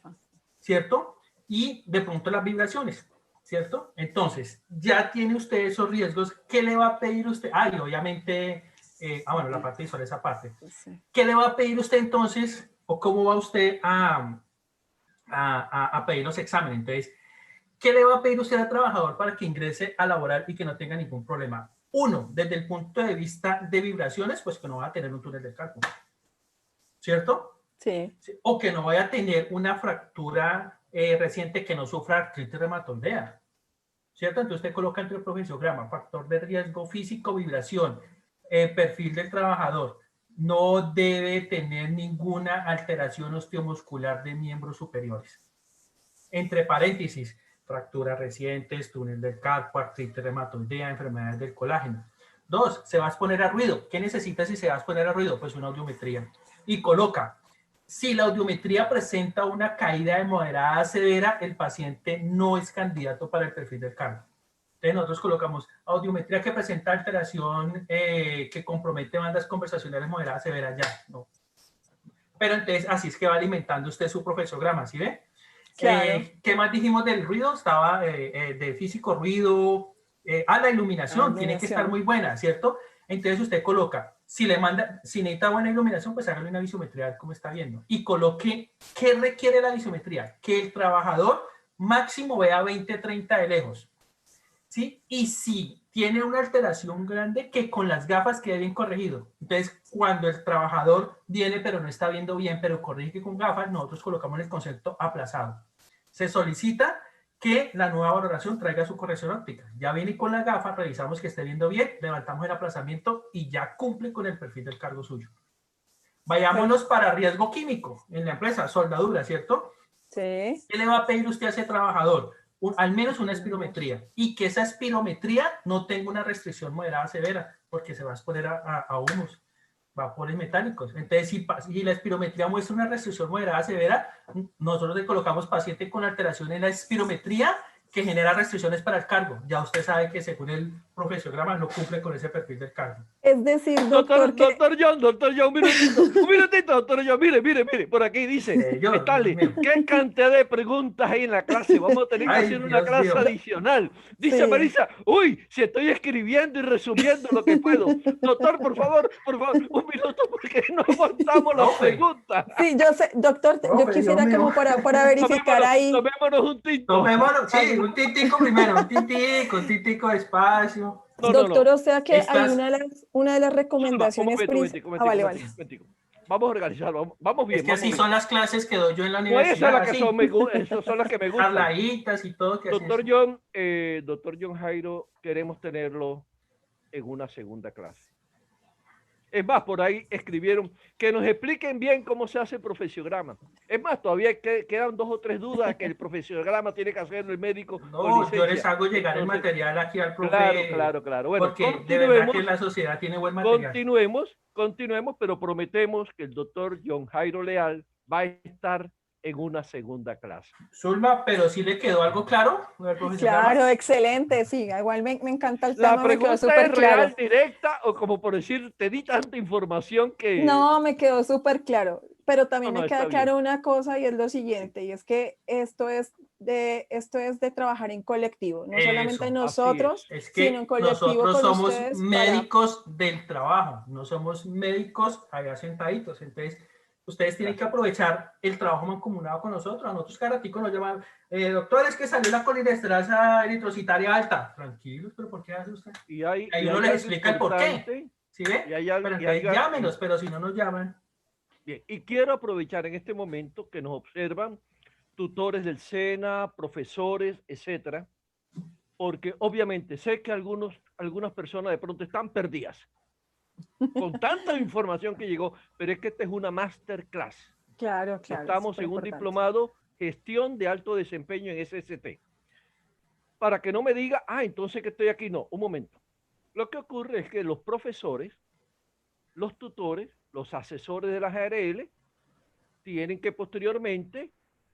¿cierto? Y de pronto las vibraciones, ¿cierto? Entonces, ya tiene usted esos riesgos. ¿Qué le va a pedir usted? Y obviamente, bueno, la parte visual, esa parte. ¿Qué le va a pedir usted entonces? ¿O cómo va usted a pedir los exámenes? Entonces, ¿qué le va a pedir usted al trabajador para que ingrese a laboral y que no tenga ningún problema? Uno, desde el punto de vista de vibraciones, pues que no va a tener un túnel del carpo, ¿cierto? Sí. O que no vaya a tener una fractura reciente que no sufra artritis reumatoidea, ¿cierto? Entonces usted coloca entre el profesiograma factor de riesgo físico, vibración, perfil del trabajador. No debe tener ninguna alteración osteomuscular de miembros superiores. Entre paréntesis, fracturas recientes, túnel del carpo, artritis reumatoidea, enfermedades del colágeno. 2, se va a exponer a ruido. ¿Qué necesita si se va a exponer a ruido? Pues una audiometría. Y coloca, si la audiometría presenta una caída de moderada a severa, el paciente no es candidato para el perfil del carpo. Entonces nosotros colocamos audiometría que presenta alteración que compromete bandas conversacionales moderadas severas, ya, no. Pero entonces así es que va alimentando usted su profesiograma, ¿sí ve? Claro. ¿Qué más dijimos del ruido? Estaba de físico, ruido, la iluminación tiene que estar muy buena, ¿cierto? Entonces usted coloca, si necesita buena iluminación, pues hágale una visometría como está viendo. Y coloque, ¿qué requiere la visometría? Que el trabajador máximo vea 20-30 de lejos. ¿Sí? Y si tiene una alteración grande, que con las gafas quede bien corregido. Entonces, cuando el trabajador viene pero no está viendo bien, pero corrige con gafas, nosotros colocamos el concepto aplazado. Se solicita que la nueva valoración traiga su corrección óptica. Ya viene con las gafas, revisamos que esté viendo bien, levantamos el aplazamiento y ya cumple con el perfil del cargo suyo. Vayámonos para riesgo químico en la empresa, soldadura, ¿cierto? Sí. ¿Qué le va a pedir usted a ese trabajador? Al menos una espirometría, y que esa espirometría no tenga una restricción moderada severa, porque se va a exponer a humos. vapores metálicos. Entonces, si la espirometría muestra una restricción moderada severa, nosotros le colocamos paciente con alteración en la espirometría que genera restricciones para el cargo. Ya usted sabe que según el profesiograma no cumple con ese perfil del cargo. Es decir, doctor, doctor John, un minutito, doctor John, mire, por aquí dice, Stanley, ¿qué cantidad de preguntas hay en la clase? Vamos a tener que hacer una clase adicional. Dice Sí. Marisa, uy, si estoy escribiendo y resumiendo lo que puedo. Doctor, por favor, un minuto, porque no aguantamos las preguntas. Sí, yo sé, doctor, yo quisiera como para verificar ahí. Tomémonos un tinto. Tomémonos, sí, un tintico primero, un tintico despacio. Doctor, o sea que hay Estas- una de las recomendaciones. Vale. Vamos a organizarlo, vamos bien. Es que así son las clases que doy yo en la No, universidad. esas son las que me gustan. Charladitas y todo. Que Doctor John Jairo, queremos tenerlo en una segunda clase. Es más, por ahí escribieron que nos expliquen bien cómo se hace el profesiograma. Es más, todavía quedan 2 o 3 dudas que el profesiograma tiene que hacer el médico. No, yo les hago llegar el material aquí al profe. Claro. Bueno, porque de verdad que la sociedad tiene buen material. Continuemos, pero prometemos que el doctor John Jairo Leal va a estar en una segunda clase. Zulma, pero sí le quedó algo claro. Claro, excelente, sí, igual me encanta el tema. La pregunta es real, directa, o como por decir, te di tanta información que... No, me quedó súper claro, pero también me queda claro una cosa y es lo siguiente, y es que esto es de trabajar en colectivo, no solamente nosotros, sino en colectivo. Nosotros somos médicos del trabajo, no somos médicos allá sentaditos, entonces... Ustedes tienen que aprovechar el trabajo mancomunado con nosotros. A nosotros cada ratico nos llaman, doctores, que salió la colinesterasa eritrocitaria alta. Tranquilos, pero ¿por qué hace usted? Y ahí uno les explica el por qué. ¿Sí ve? Pero llámenos, pero si no nos llaman. Bien, y quiero aprovechar en este momento que nos observan tutores del SENA, profesores, etcétera, porque obviamente sé que algunas personas de pronto están perdidas con tanta información que llegó, pero es que esta es una masterclass. Claro. Estamos en un diplomado gestión de alto desempeño en SST. Para que no me diga, entonces que estoy aquí. No, un momento. Lo que ocurre es que los profesores, los tutores, los asesores de las ARL tienen que posteriormente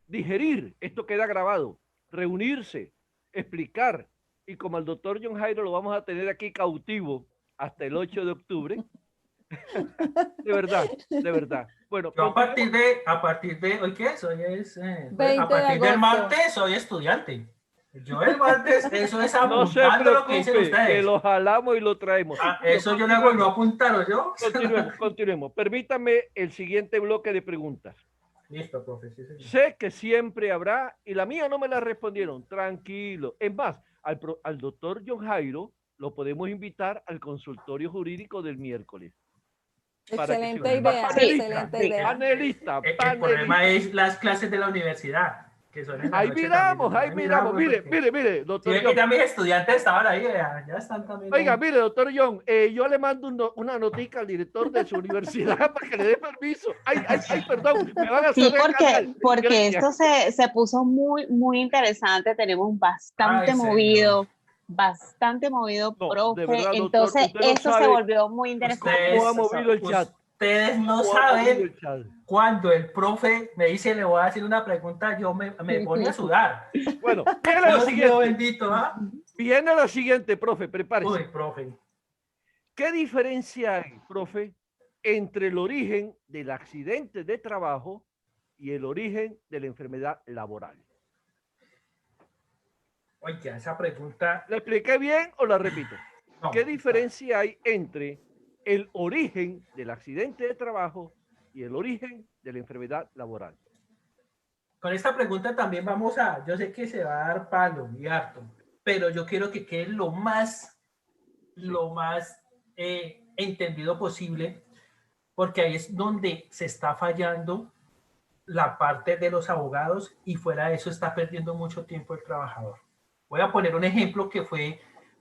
digerir, esto queda grabado, reunirse, explicar, y como el doctor John Jairo lo vamos a tener aquí cautivo hasta el 8 de octubre. De verdad. Bueno, yo a partir de hoy qué es, hoy es a partir del martes soy estudiante. Yo el martes, eso es apuntando lo que dicen ustedes. Que lo jalamos y lo traemos. Eso yo le hago, no apuntaron yo. Continuemos. Permítame el siguiente bloque de preguntas. Listo, profe. Sí, sé que siempre habrá, y la mía no me la respondieron. Tranquilo. Es más, al doctor John Jairo lo podemos invitar al consultorio jurídico del miércoles. Excelente idea. Panelista. El problema es las clases de la universidad. Que son ahí miramos. Mire, doctor John. Ya mis estudiantes estaban ahí, ya están también. Oiga, mire, doctor John, yo le mando una notica al director de su universidad para que le dé permiso. Ay, perdón, me van a hacer porque esto se puso muy interesante, tenemos bastante movido, profe, verdad, entonces doctor, esto se volvió muy interesante. ¿Cómo ha movido el chat? Ustedes no saben cuando el profe me dice le voy a hacer una pregunta, yo me pone a sudar. Bueno, viene la siguiente. Bendito, Viene la siguiente, profe, prepárese. Uy, profe. ¿Qué diferencia hay, profe, entre el origen del accidente de trabajo y el origen de la enfermedad laboral? Oye, esa pregunta... ¿La expliqué bien o la repito? No, ¿qué diferencia hay entre el origen del accidente de trabajo y el origen de la enfermedad laboral? Con esta pregunta también vamos a, yo sé que se va a dar palo y harto, pero yo quiero que quede lo más entendido posible, porque ahí es donde se está fallando la parte de los abogados y fuera de eso está perdiendo mucho tiempo el trabajador. Voy a poner un ejemplo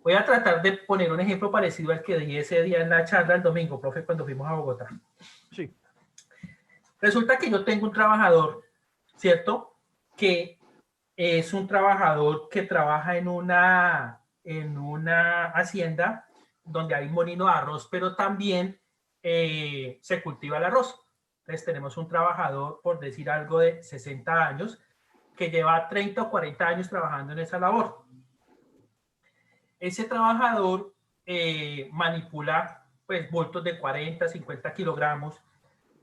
voy a tratar de poner un ejemplo parecido al que di ese día en la charla el domingo, profe, cuando fuimos a Bogotá. Sí. Resulta que yo tengo un trabajador, ¿cierto? Que es un trabajador que trabaja en una hacienda donde hay molino de arroz, pero también se cultiva el arroz. Entonces tenemos un trabajador, por decir algo, de 60 años, que lleva 30 o 40 años trabajando en esa labor. Ese trabajador manipula pues bultos de 40, 50 kilogramos,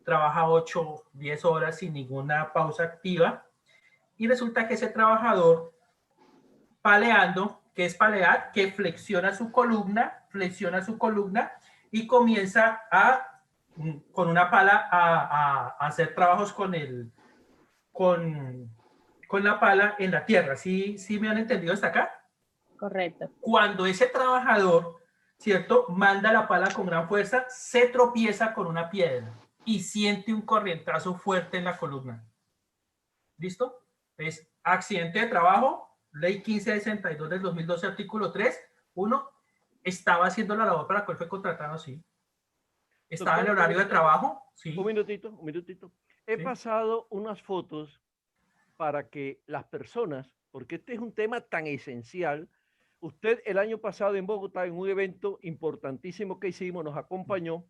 trabaja 8, 10 horas sin ninguna pausa activa, y resulta que ese trabajador paleando, que es palear, que flexiona su columna y comienza con una pala a hacer trabajos con la pala en la tierra. ¿Sí me han entendido hasta acá? Correcto. Cuando ese trabajador, ¿cierto?, manda la pala con gran fuerza, se tropieza con una piedra y siente un corrientazo fuerte en la columna. ¿Listo? Es accidente de trabajo, ley 1562 del 2012, artículo 3, 1, estaba haciendo la labor para la cual fue contratado, sí. Estaba en el horario de trabajo, sí. Un minutito. He pasado unas fotos para que las personas, porque este es un tema tan esencial, usted el año pasado en Bogotá, en un evento importantísimo que hicimos, nos acompañó,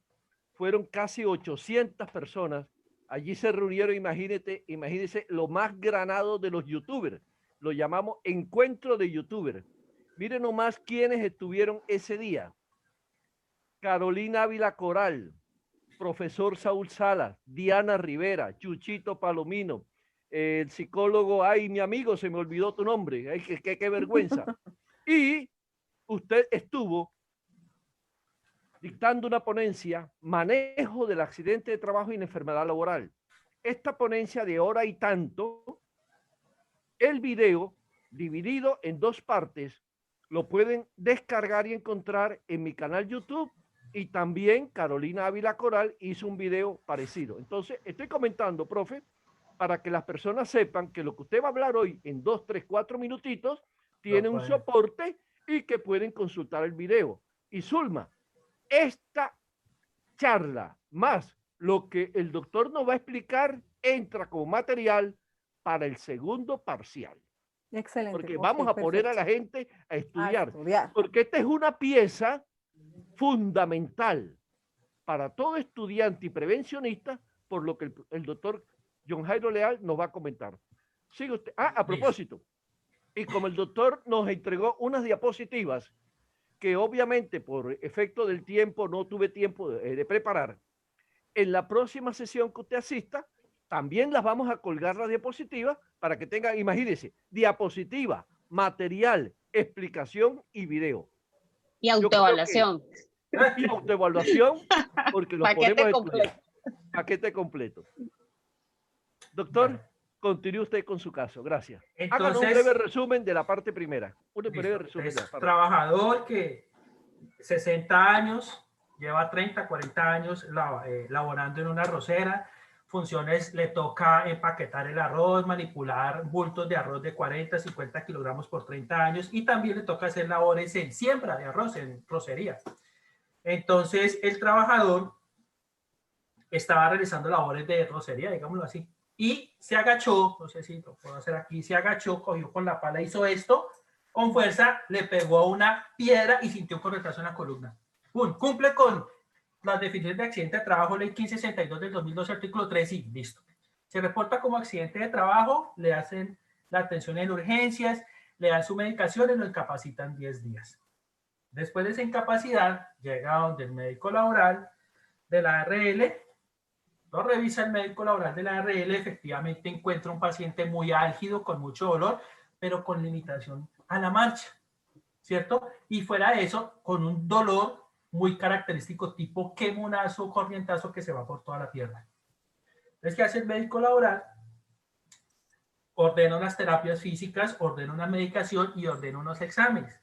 fueron casi 800 personas, allí se reunieron, imagínense lo más granado de los youtubers, lo llamamos encuentro de youtubers. Miren nomás quiénes estuvieron ese día. Carolina Ávila Coral, profesor Saúl Salas, Diana Rivera, Chuchito Palomino, el psicólogo, ay, mi amigo, se me olvidó tu nombre, ay, qué vergüenza. Y usted estuvo dictando una ponencia, manejo del accidente de trabajo y la enfermedad laboral. Esta ponencia de hora y tanto, el video dividido en 2 partes, lo pueden descargar y encontrar en mi canal YouTube, y también Carolina Ávila Coral hizo un video parecido. Entonces, estoy comentando, profe, para que las personas sepan que lo que usted va a hablar hoy en 2, 3, 4 minutitos tiene un soporte y que pueden consultar el video. Y Zulma, esta charla más lo que el doctor nos va a explicar entra como material para el segundo parcial. Excelente. Porque vamos a poner a la gente a estudiar. Porque esta es una pieza fundamental para todo estudiante y prevencionista, por lo que el doctor John Jairo Leal nos va a comentar. Sigue usted. A propósito, y como el doctor nos entregó unas diapositivas que obviamente por efecto del tiempo no tuve tiempo de preparar, en la próxima sesión que usted asista, también las vamos a colgar las diapositivas para que tengan, imagínense, diapositiva, material, explicación y video. Y autoevaluación. Y autoevaluación, porque los Paquete ponemos completo. Paquete completo. Doctor, continúe usted con su caso. Gracias. Hagan un breve resumen de la parte primera. Un breve resumen. Trabajador que 60 años, lleva 30, 40 años laborando en una arrocera. Funciones, le toca empaquetar el arroz, manipular bultos de arroz de 40, 50 kilogramos por 30 años, y también le toca hacer labores en siembra de arroz, en rocería. Entonces, el trabajador estaba realizando labores de rocería, digámoslo así, y se agachó, no sé si lo puedo hacer aquí, se agachó, cogió con la pala, hizo esto, con fuerza, le pegó a una piedra y sintió un corretazo en la columna. ¡Pum! Cumple con las definiciones de accidente de trabajo, ley 1562 del 2012, artículo 3, y listo. Se reporta como accidente de trabajo, le hacen la atención en urgencias, le dan su medicación y lo incapacitan 10 días. Después de esa incapacidad, llega donde el médico laboral de la ARL, lo revisa el médico laboral de la ARL, efectivamente encuentra un paciente muy álgido, con mucho dolor, pero con limitación a la marcha, ¿cierto? Y fuera de eso, con un dolor muy característico tipo quemonazo, corrientazo que se va por toda la pierna. Entonces, ¿qué hace el médico laboral? Ordena unas terapias físicas, ordena una medicación y ordena unos exámenes,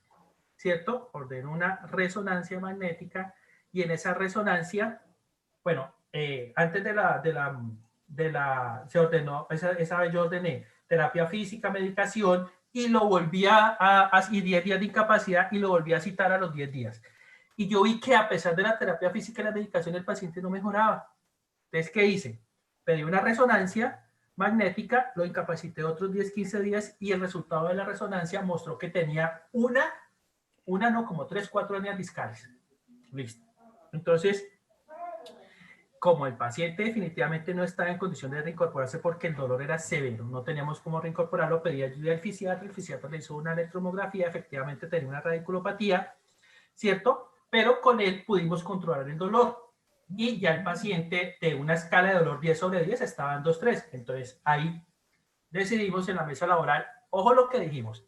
¿cierto? Ordena una resonancia magnética, y en esa resonancia, bueno, antes se ordenó, esa vez yo ordené terapia física, medicación, y lo volví y 10 días de incapacidad, y lo volví a citar a los 10 días. Y yo vi que a pesar de la terapia física y la medicación, el paciente no mejoraba. Entonces, ¿qué hice? Pedí una resonancia magnética, lo incapacité otros 10, 15 días, y el resultado de la resonancia mostró que tenía como 3, 4 hernias discales. Listo. Entonces, como el paciente definitivamente no estaba en condición de reincorporarse porque el dolor era severo, no teníamos cómo reincorporarlo, pedí ayuda al fisiatra, el fisiatra le hizo una electromografía, efectivamente tenía una radiculopatía, ¿cierto? Pero con él pudimos controlar el dolor y ya el paciente de una escala de dolor 10 sobre 10 estaba en 2.3. Entonces ahí decidimos en la mesa laboral, ojo lo que dijimos,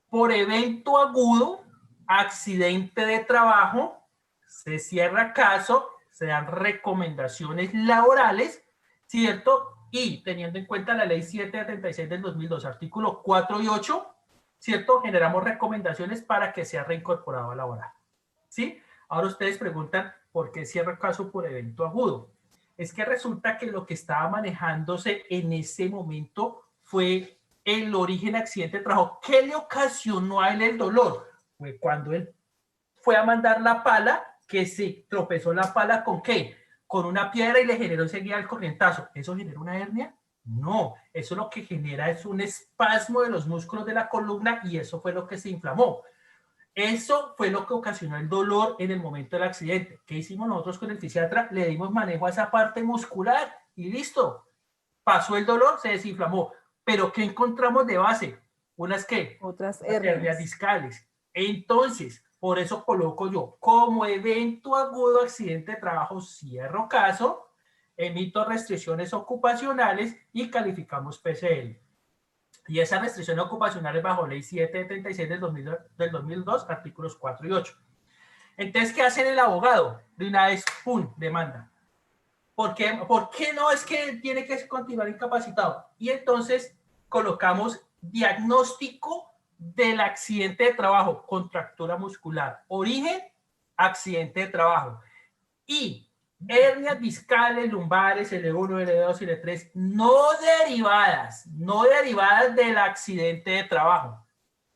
por evento agudo, accidente de trabajo, se cierra caso, se dan recomendaciones laborales, ¿cierto? Y teniendo en cuenta la ley 776 del 2002, artículos 4 y 8, ¿cierto? Generamos recomendaciones para que sea reincorporado a laboral, ¿sí? Ahora ustedes preguntan, ¿por qué cierra caso por evento agudo? Es que resulta que lo que estaba manejándose en ese momento fue el origen accidente de trabajo. ¿Qué le ocasionó a él el dolor? Fue cuando él fue a mandar la pala, que se tropezó la pala ¿con qué? Con una piedra y le generó enseguida el corrientazo. ¿Eso genera una hernia? No, eso lo que genera es un espasmo de los músculos de la columna y eso fue lo que se inflamó. Eso fue lo que ocasionó el dolor en el momento del accidente. ¿Qué hicimos nosotros con el fisiatra? Le dimos manejo a esa parte muscular y listo. Pasó el dolor, se desinflamó. ¿Pero qué encontramos de base? ¿Unas qué? Otras Hernias discales. Entonces, por eso coloco yo, como evento agudo accidente de trabajo, cierro caso, emito restricciones ocupacionales y calificamos PCL. Y esas restricciones ocupacionales bajo ley 776 del 2002, artículos 4 y 8. Entonces, ¿qué hace el abogado? De una vez, ¡pum!, demanda. ¿Por qué no es que tiene que continuar incapacitado? Y entonces colocamos diagnóstico del accidente de trabajo, contractura muscular, origen, accidente de trabajo. Y hernias discales, lumbares, L1, L2 y L3, no derivadas del accidente de trabajo.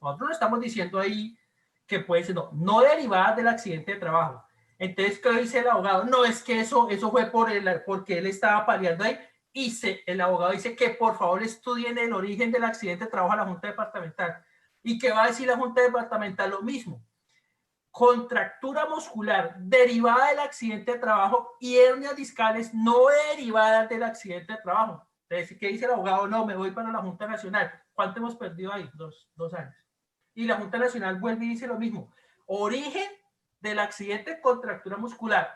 Nosotros no estamos diciendo ahí que puede ser, no derivadas del accidente de trabajo. Entonces, ¿qué dice el abogado? No, es que eso fue porque él estaba paliando ahí. Y el abogado dice que por favor estudien el origen del accidente de trabajo a la Junta Departamental. ¿Y qué va a decir la Junta Departamental? Lo mismo. Contractura muscular derivada del accidente de trabajo y hernias discales no derivadas del accidente de trabajo. Entonces, ¿qué dice el abogado? No, me voy para la Junta Nacional. ¿Cuánto hemos perdido ahí? Dos años. Y la Junta Nacional vuelve y dice lo mismo. Origen del accidente, contractura muscular.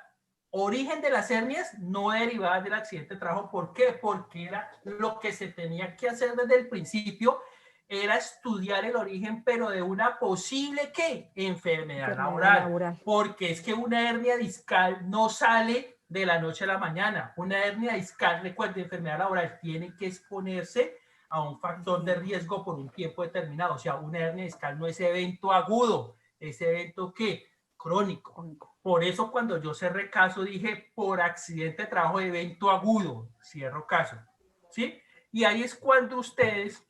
Origen de las hernias no derivadas del accidente de trabajo. ¿Por qué? Porque era lo que se tenía que hacer desde el principio, era estudiar el origen, pero de una posible, ¿qué? Enfermedad laboral. Porque es que una hernia discal no sale de la noche a la mañana. Una hernia discal, recuerden, enfermedad laboral, tiene que exponerse a un factor de riesgo por un tiempo determinado. O sea, una hernia discal no es evento agudo, es evento ¿qué? Crónico. Por eso cuando yo cerré caso dije por accidente de trabajo de evento agudo, cierro caso, ¿sí? Y ahí es cuando ustedes,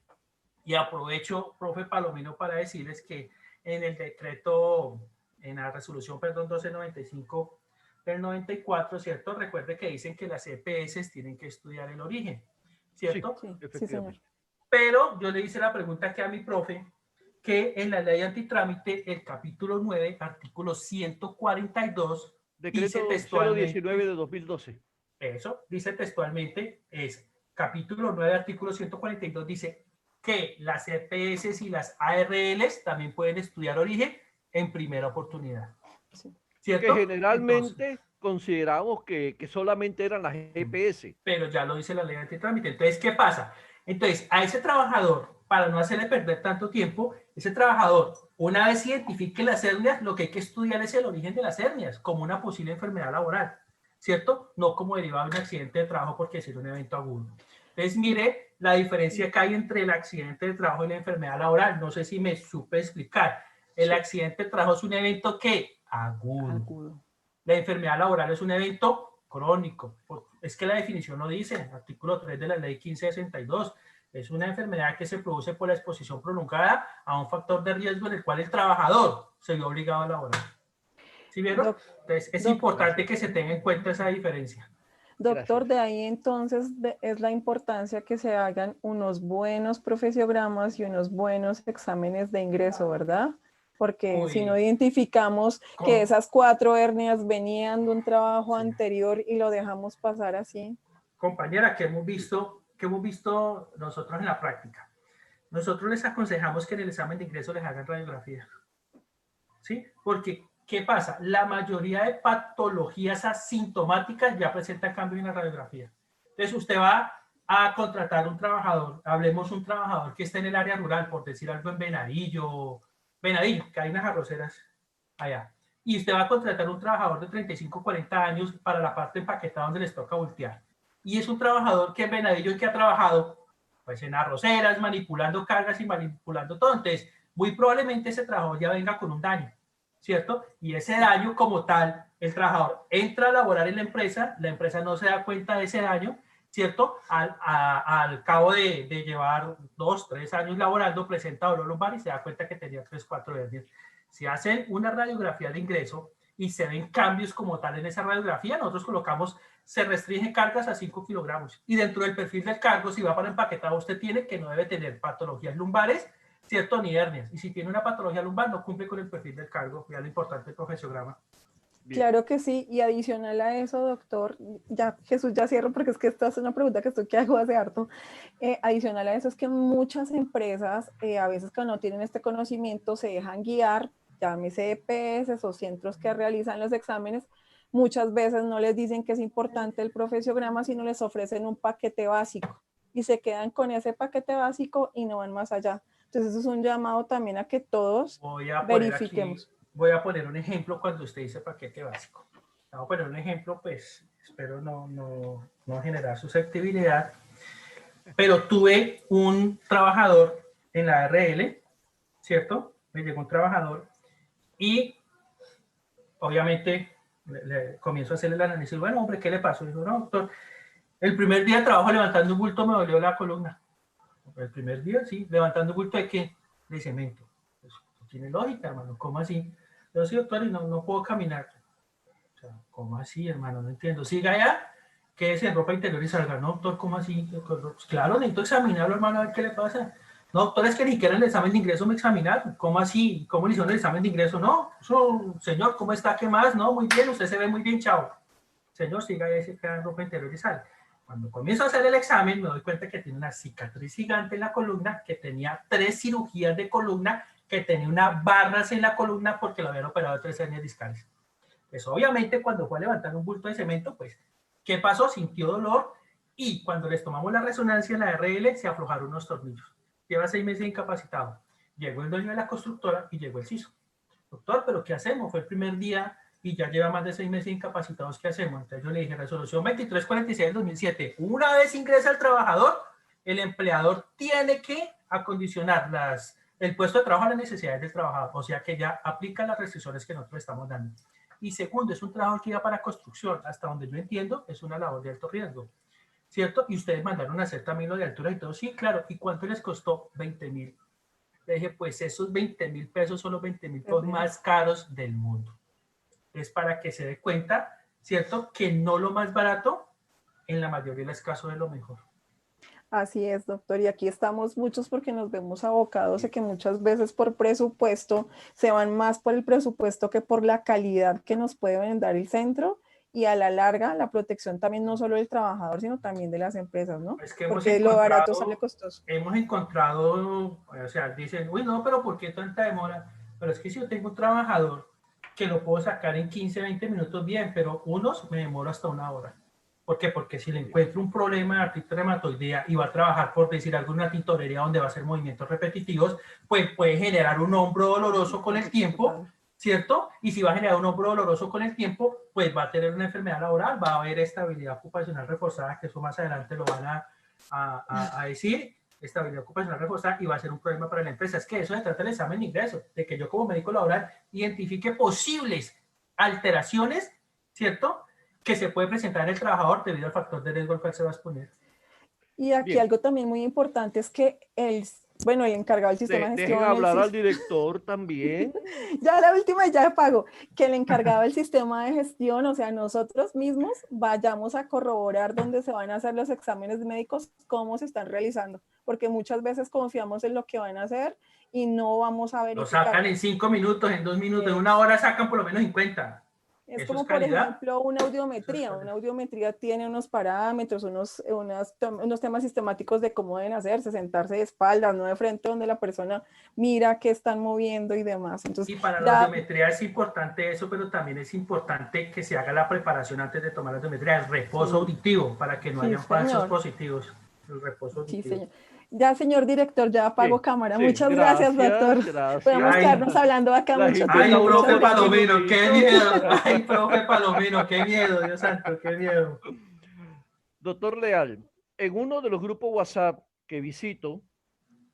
y aprovecho, profe Palomino, para decirles que en el decreto, en la resolución, perdón, 1295 del 94, ¿cierto? Recuerde que dicen que las EPS tienen que estudiar el origen, ¿cierto? Sí, efectivamente. Sí, pero yo le hice la pregunta aquí a mi profe, que en la ley antitrámite, el capítulo 9, artículo 142, decreto dice textualmente, 019 de 2012. Eso, dice textualmente, es capítulo 9, artículo 142, dice que las EPS y las ARLs también pueden estudiar origen en primera oportunidad. ¿Cierto? Que generalmente consideramos que solamente eran las EPS. Pero ya lo dice la ley antitrámite. Entonces, ¿qué pasa? Entonces, a ese trabajador, para no hacerle perder tanto tiempo, ese trabajador, una vez identifique las hernias, lo que hay que estudiar es el origen de las hernias, como una posible enfermedad laboral, ¿cierto? No como derivado de un accidente de trabajo porque es un evento agudo. Entonces, mire la diferencia que hay entre el accidente de trabajo y la enfermedad laboral. No sé si me supe explicar. El accidente de trabajo es un evento que agudo. La enfermedad laboral es un evento crónico. Es que la definición lo dice, artículo 3 de la ley 1562. Es una enfermedad que se produce por la exposición prolongada a un factor de riesgo en el cual el trabajador se vio obligado a laborar. ¿Sí vieron? Entonces, es importante que se tenga en cuenta esa diferencia. Doctor, de ahí entonces es la importancia que se hagan unos buenos profesiogramas y unos buenos exámenes de ingreso, ¿verdad? porque si no Uy, identificamos que ¿cómo? esas 4 hernias venían de un trabajo anterior y lo dejamos pasar así. Compañera, que hemos visto nosotros en la práctica. Nosotros les aconsejamos que en el examen de ingreso les hagan radiografía. ¿Sí? Porque, ¿qué pasa? La mayoría de patologías asintomáticas ya presentan cambio en la radiografía. Entonces, usted va a contratar un trabajador, hablemos un trabajador que esté en el área rural, por decir algo en Venadillo, que hay unas arroceras allá. Y usted va a contratar un trabajador de 35, 40 años para la parte empaquetada donde les toca voltear. Y es un trabajador que en Venadillo que ha trabajado pues en arroceras, manipulando cargas y manipulando todo. Entonces, muy probablemente ese trabajador ya venga con un daño, ¿cierto? Y ese daño como tal, el trabajador entra a laborar en la empresa no se da cuenta de ese daño, ¿cierto? Al cabo de llevar 2, 3 años laborando, presenta dolor lumbar y se da cuenta que tenía 3, 4 hernias. Si hacen una radiografía de ingreso y se ven cambios como tal en esa radiografía, nosotros colocamos, se restringen cargas a 5 kilogramos. Y dentro del perfil del cargo, si va para empaquetado, usted tiene que no debe tener patologías lumbares, ¿cierto? Ni hernias. Y si tiene una patología lumbar, no cumple con el perfil del cargo. Vea lo importante del profesiograma. Bien. Claro que sí, y adicional a eso, doctor, ya Jesús, ya cierro porque es que esta es una pregunta que estoy que hago hace harto. Adicional a eso es que muchas empresas, a veces que no tienen este conocimiento, se dejan guiar, llámese EPS o centros que realizan los exámenes, muchas veces no les dicen que es importante el profesiograma, sino les ofrecen un paquete básico y se quedan con ese paquete básico y no van más allá. Entonces eso es un llamado también a que todos verifiquemos. Voy a poner un ejemplo cuando usted dice paquete básico. Vamos a poner un ejemplo, pues espero no generar susceptibilidad, pero tuve un trabajador en la RL, ¿cierto? Me llegó un trabajador y obviamente comienzo a hacerle el análisis. Bueno, hombre, ¿qué le pasó? Dijo, no, doctor, el primer día de trabajo levantando un bulto me dolió la columna. El primer día, sí, levantando un bulto de qué? De cemento. Pues, tiene lógica, hermano, ¿cómo así? Yo sí, doctor, y no puedo caminar. O sea, ¿cómo así, hermano? No entiendo. Siga allá, quédese en ropa interior y salga. No, doctor, ¿cómo así? Pues, claro, necesito examinarlo, hermano, a ver qué le pasa. No, doctor, es que ni siquiera en el examen de ingreso me examinaron. ¿Cómo así? ¿Cómo le hicieron el examen de ingreso? No, eso, señor, ¿cómo está? ¿Qué más? No, muy bien, usted se ve muy bien, chao. Señor, siga ahí, se queda en ropa interior y sale. Cuando comienzo a hacer el examen, me doy cuenta que tiene una cicatriz gigante en la columna, que tenía 3 cirugías de columna, que tenía unas barras en la columna porque lo habían operado de 3 hernias discales. Pues obviamente cuando fue a levantar un bulto de cemento, pues, ¿qué pasó? Sintió dolor y cuando les tomamos la resonancia en la RL, se aflojaron unos tornillos. Lleva 6 meses incapacitado. Llegó el dueño de la constructora y llegó el CISO. Doctor, ¿pero qué hacemos? Fue el primer día y ya lleva más de 6 meses incapacitados. ¿Qué hacemos? Entonces yo le dije, resolución 2346 del 2007. Una vez ingresa el trabajador, el empleador tiene que acondicionar el puesto de trabajo a las necesidades del trabajador. O sea que ya aplica las restricciones que nosotros estamos dando. Y segundo, es un trabajo que iba para construcción. Hasta donde yo entiendo, es una labor de alto riesgo. ¿Cierto? Y ustedes mandaron a hacer también lo de altura y todo. Sí, claro. ¿Y cuánto les costó? 20.000. Le dije, pues esos 20.000 pesos son los 20.000 pesos más caros del mundo. Es para que se dé cuenta, ¿cierto? Que no lo más barato, en la mayoría de los casos es lo mejor. Así es, doctor. Y aquí estamos muchos porque nos vemos abocados a que muchas veces por presupuesto se van más por el presupuesto que por la calidad que nos puede brindar el centro y a la larga la protección también no solo del trabajador, sino también de las empresas, ¿no? Es que porque lo barato sale costoso. Hemos encontrado, o sea, dicen, uy, no, pero ¿por qué tanta demora? Pero es que si yo tengo un trabajador que lo puedo sacar en 15, 20 minutos bien, pero unos me demoro hasta 1 hora. ¿Por qué? Porque si le encuentro un problema de artritis reumatoidea y va a trabajar, por decir, alguna tintorería donde va a hacer movimientos repetitivos, pues puede generar un hombro doloroso con el tiempo, ¿cierto? Y si va a generar un hombro doloroso con el tiempo, pues va a tener una enfermedad laboral, va a haber estabilidad ocupacional reforzada, que eso más adelante lo van a decir, estabilidad ocupacional reforzada, y va a ser un problema para la empresa. Es que eso se trata del examen de ingreso, de que yo como médico laboral identifique posibles alteraciones, ¿cierto?, que se puede presentar en el trabajador debido al factor de riesgo al cual se va a exponer. Y aquí algo también muy importante es que bueno, el encargado del sistema de Dejen gestión, hablar al director también. ya la última y ya de pago, que el encargado del sistema de gestión, o sea, nosotros mismos vayamos a corroborar dónde se van a hacer los exámenes médicos, cómo se están realizando, porque muchas veces confiamos en lo que van a hacer y no vamos a Lo sacan verificar. en 5 minutos, en 2 minutos, en 1 hora sacan por lo menos 50. Es Eso es como, por calidad. ejemplo, una Eso es audiometría. calidad. Una audiometría tiene unos parámetros, unos temas sistemáticos de cómo deben hacerse, sentarse de espaldas, no de frente, donde la persona mira qué están moviendo y demás. Entonces, Y para la ya, audiometría es importante eso, pero también es importante que se haga la preparación antes de tomar la audiometría, el reposo sí, auditivo, para que no sí, hayan falsos señor. positivos. El reposo Sí, auditivo. señor. Ya, señor director, ya apago Sí, cámara. sí, Muchas gracias, doctor. Podemos gracias. Ay, quedarnos hablando acá La mucho gente ay, da tiempo. unos Muchas profe gracias. Palomino, qué minutitos. miedo. Ay, profe Palomino, qué miedo, Dios santo, qué miedo. Doctor Leal, en uno de los grupos WhatsApp que visito,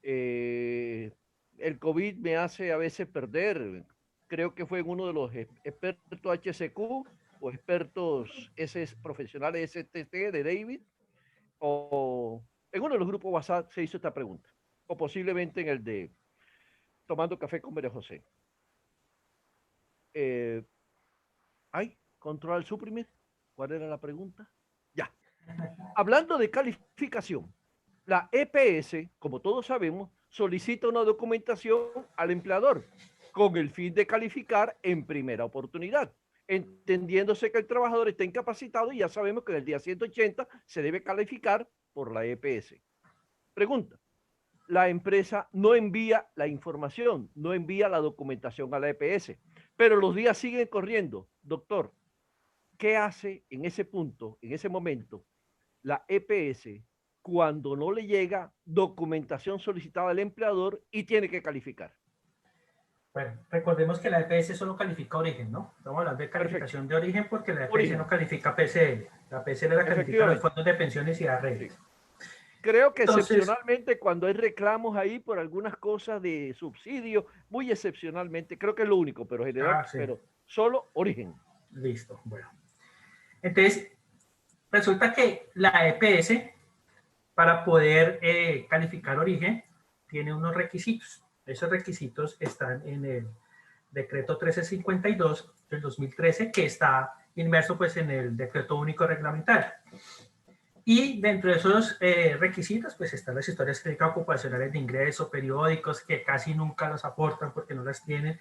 el COVID me hace a veces perder. Creo que fue en uno de los expertos HCQ o expertos profesionales STT de David, o en uno de los grupos WhatsApp se hizo esta pregunta, o posiblemente en el de Tomando Café con María José. ¿Hay control suprimir? ¿Cuál era la pregunta? Ya. Hablando de calificación, la EPS, como todos sabemos, solicita una documentación al empleador con el fin de calificar en primera oportunidad, entendiéndose que el trabajador está incapacitado y ya sabemos que en el día 180 se debe calificar por la EPS. Pregunta, la empresa no envía la información, no envía la documentación a la EPS, pero los días siguen corriendo. Doctor, ¿qué hace en ese punto, en ese momento, la EPS cuando no le llega documentación solicitada al empleador y tiene que calificar? Bueno, recordemos que la EPS solo califica origen, ¿no? Estamos hablando de Perfecto. calificación de origen porque la EPS Origen. no califica PCL. La PCL la califica los fondos de pensiones y de arreglos. Sí. Creo que Entonces, excepcionalmente cuando hay reclamos ahí por algunas cosas de subsidio, muy excepcionalmente, creo que es lo único, pero general, sí, pero solo origen. listo, bueno. Entonces, resulta que la EPS, para poder calificar origen, tiene unos requisitos. Esos requisitos están en el decreto 1352 del 2013, que está inmerso pues en el decreto único reglamentario. Y dentro de esos requisitos, pues están las historias clínicas ocupacionales de ingreso, periódicos, que casi nunca las aportan porque no las tienen.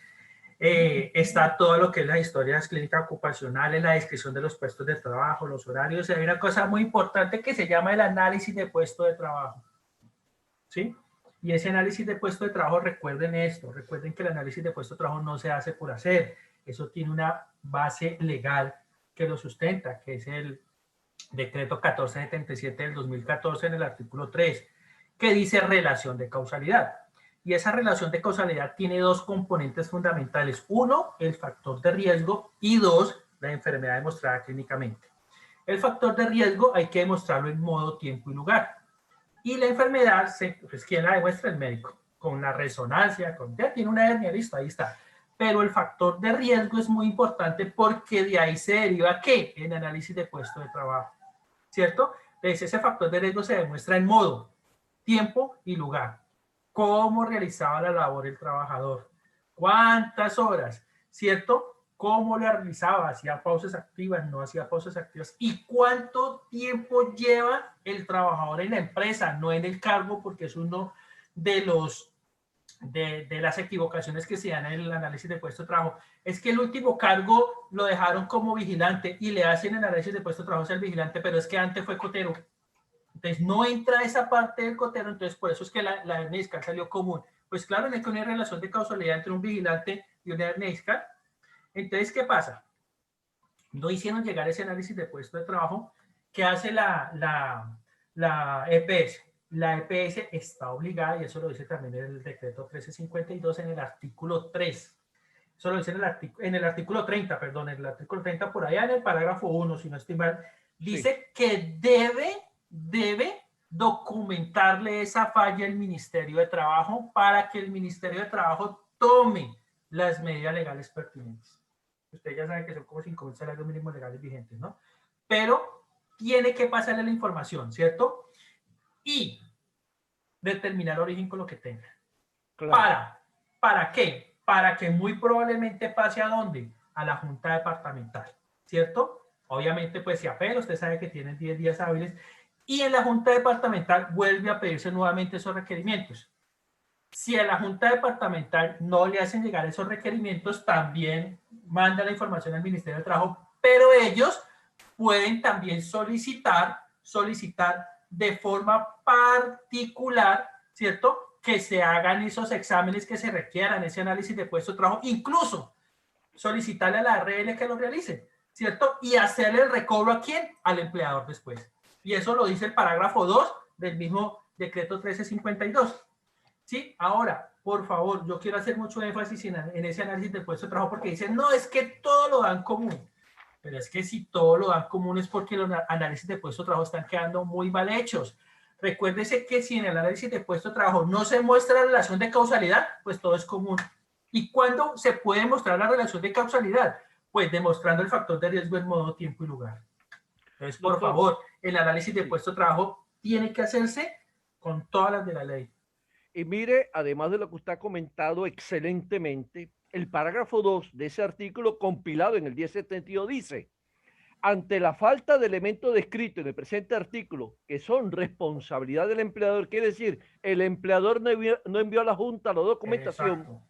Está todo lo que es las historias clínicas ocupacionales, la descripción de los puestos de trabajo, los horarios. Y hay una cosa muy importante que se llama el análisis de puesto de trabajo. ¿Sí? Y ese análisis de puesto de trabajo, recuerden esto, recuerden que el análisis de puesto de trabajo no se hace por hacer. Eso tiene una base legal que lo sustenta, que es el decreto 1477 del 2014 en el artículo 3, que dice relación de causalidad. Y esa relación de causalidad tiene dos componentes fundamentales. Uno, el factor de riesgo, y dos, la enfermedad demostrada clínicamente. El factor de riesgo hay que demostrarlo en modo, tiempo y lugar. Y la enfermedad, pues, ¿quién la demuestra? El médico. Con la resonancia, ya tiene una hernia, listo, ahí está. Pero el factor de riesgo es muy importante porque de ahí se deriva, ¿qué? El análisis de puesto de trabajo. ¿Cierto? Entonces, ese factor de riesgo se demuestra en modo, tiempo y lugar. Cómo realizaba la labor el trabajador, cuántas horas, ¿cierto? Cómo la realizaba, hacía pausas activas, no hacía pausas activas, y cuánto tiempo lleva el trabajador en la empresa, no en el cargo, porque es uno de los de las equivocaciones que se dan en el análisis de puesto de trabajo. Es que el último cargo lo dejaron como vigilante y le hacen el análisis de puesto de trabajo al vigilante, pero es que antes fue cotero. Entonces no entra esa parte del cotero, entonces por eso es que la hernia discal salió común. Pues claro, no hay que una relación de causalidad entre un vigilante y una hernia discal. Entonces, ¿qué pasa? No hicieron llegar ese análisis de puesto de trabajo que hace la EPS. La EPS está obligada, y eso lo dice también el decreto 1352 en el artículo 3. Eso lo dice en el artículo 30, perdón, en el artículo 30 por allá en el parágrafo 1, si no estoy mal, dice que debe documentarle esa falla al Ministerio de Trabajo para que el Ministerio de Trabajo tome las medidas legales pertinentes. Ustedes ya saben que son como 5.000 salarios mínimos legales vigentes, ¿no? Pero tiene que pasarle la información, ¿cierto? Y determinar origen con lo que tenga. Claro. ¿Para qué? Para que muy probablemente pase ¿a dónde? A la Junta Departamental, ¿cierto? Obviamente, pues si apela, usted sabe que tienen 10 días hábiles, y en la Junta Departamental vuelve a pedirse nuevamente esos requerimientos. Si a la Junta Departamental no le hacen llegar esos requerimientos, también manda la información al Ministerio de Trabajo, pero ellos pueden también solicitar de forma particular, ¿cierto?, que se hagan esos exámenes que se requieran, ese análisis de puesto de trabajo, incluso solicitarle a la ARL que lo realice, ¿cierto? Y hacerle el recobro ¿a quién? Al empleador después. Y eso lo dice el parágrafo 2 del mismo decreto 1352. ¿Sí? Ahora, por favor, yo quiero hacer mucho énfasis en ese análisis del puesto de trabajo porque dicen, no, es que todo lo dan común. Pero es que si todo lo dan común es porque los análisis de puesto de trabajo están quedando muy mal hechos. Recuérdese que si en el análisis de puesto de trabajo no se muestra la relación de causalidad, pues todo es común. ¿Y cuándo se puede mostrar la relación de causalidad? Pues demostrando el factor de riesgo en modo, tiempo y lugar. Entonces, por favor, el análisis de puesto de trabajo tiene que hacerse con todas las de la ley. Y mire, además de lo que usted ha comentado excelentemente, el parágrafo 2 de ese artículo compilado en el 1072 dice: ante la falta de elementos descritos en el presente artículo, que son responsabilidad del empleador, quiere decir, el empleador no envió a la Junta la documentación, exacto,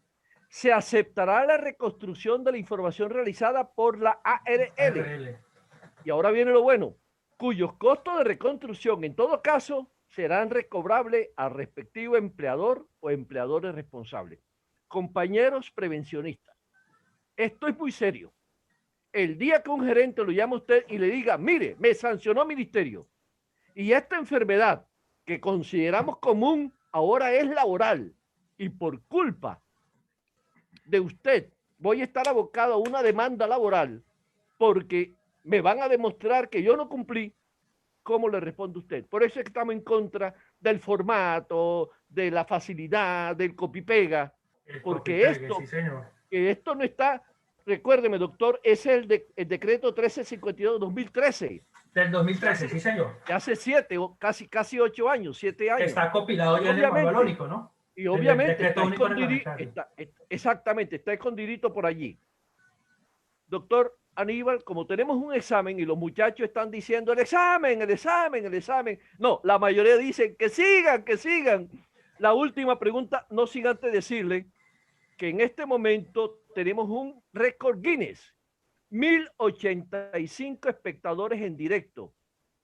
se aceptará la reconstrucción de la información realizada por la ARL. Y ahora viene lo bueno, cuyos costos de reconstrucción, en todo caso, serán recobrables al respectivo empleador o empleadores responsables. Compañeros prevencionistas, esto es muy serio. El día que un gerente lo llame a usted y le diga, mire, me sancionó el ministerio y esta enfermedad que consideramos común ahora es laboral y por culpa de usted voy a estar abocado a una demanda laboral porque me van a demostrar que yo no cumplí, ¿cómo le responde usted? Por eso es que estamos en contra del formato, de la facilidad, del copy-pega, porque esto no está... Recuérdeme, doctor, es el decreto 1352-2013. Del 2013, sí, señor. De hace 7, casi 8 años, 7 años. Está compilado ya en el manual único, ¿no? Y obviamente está escondidito por allí. Doctor Aníbal, como tenemos un examen y los muchachos están diciendo el examen. No, la mayoría dicen que sigan. La última pregunta, no sin antes decirle que en este momento tenemos un récord Guinness, 1085 espectadores en directo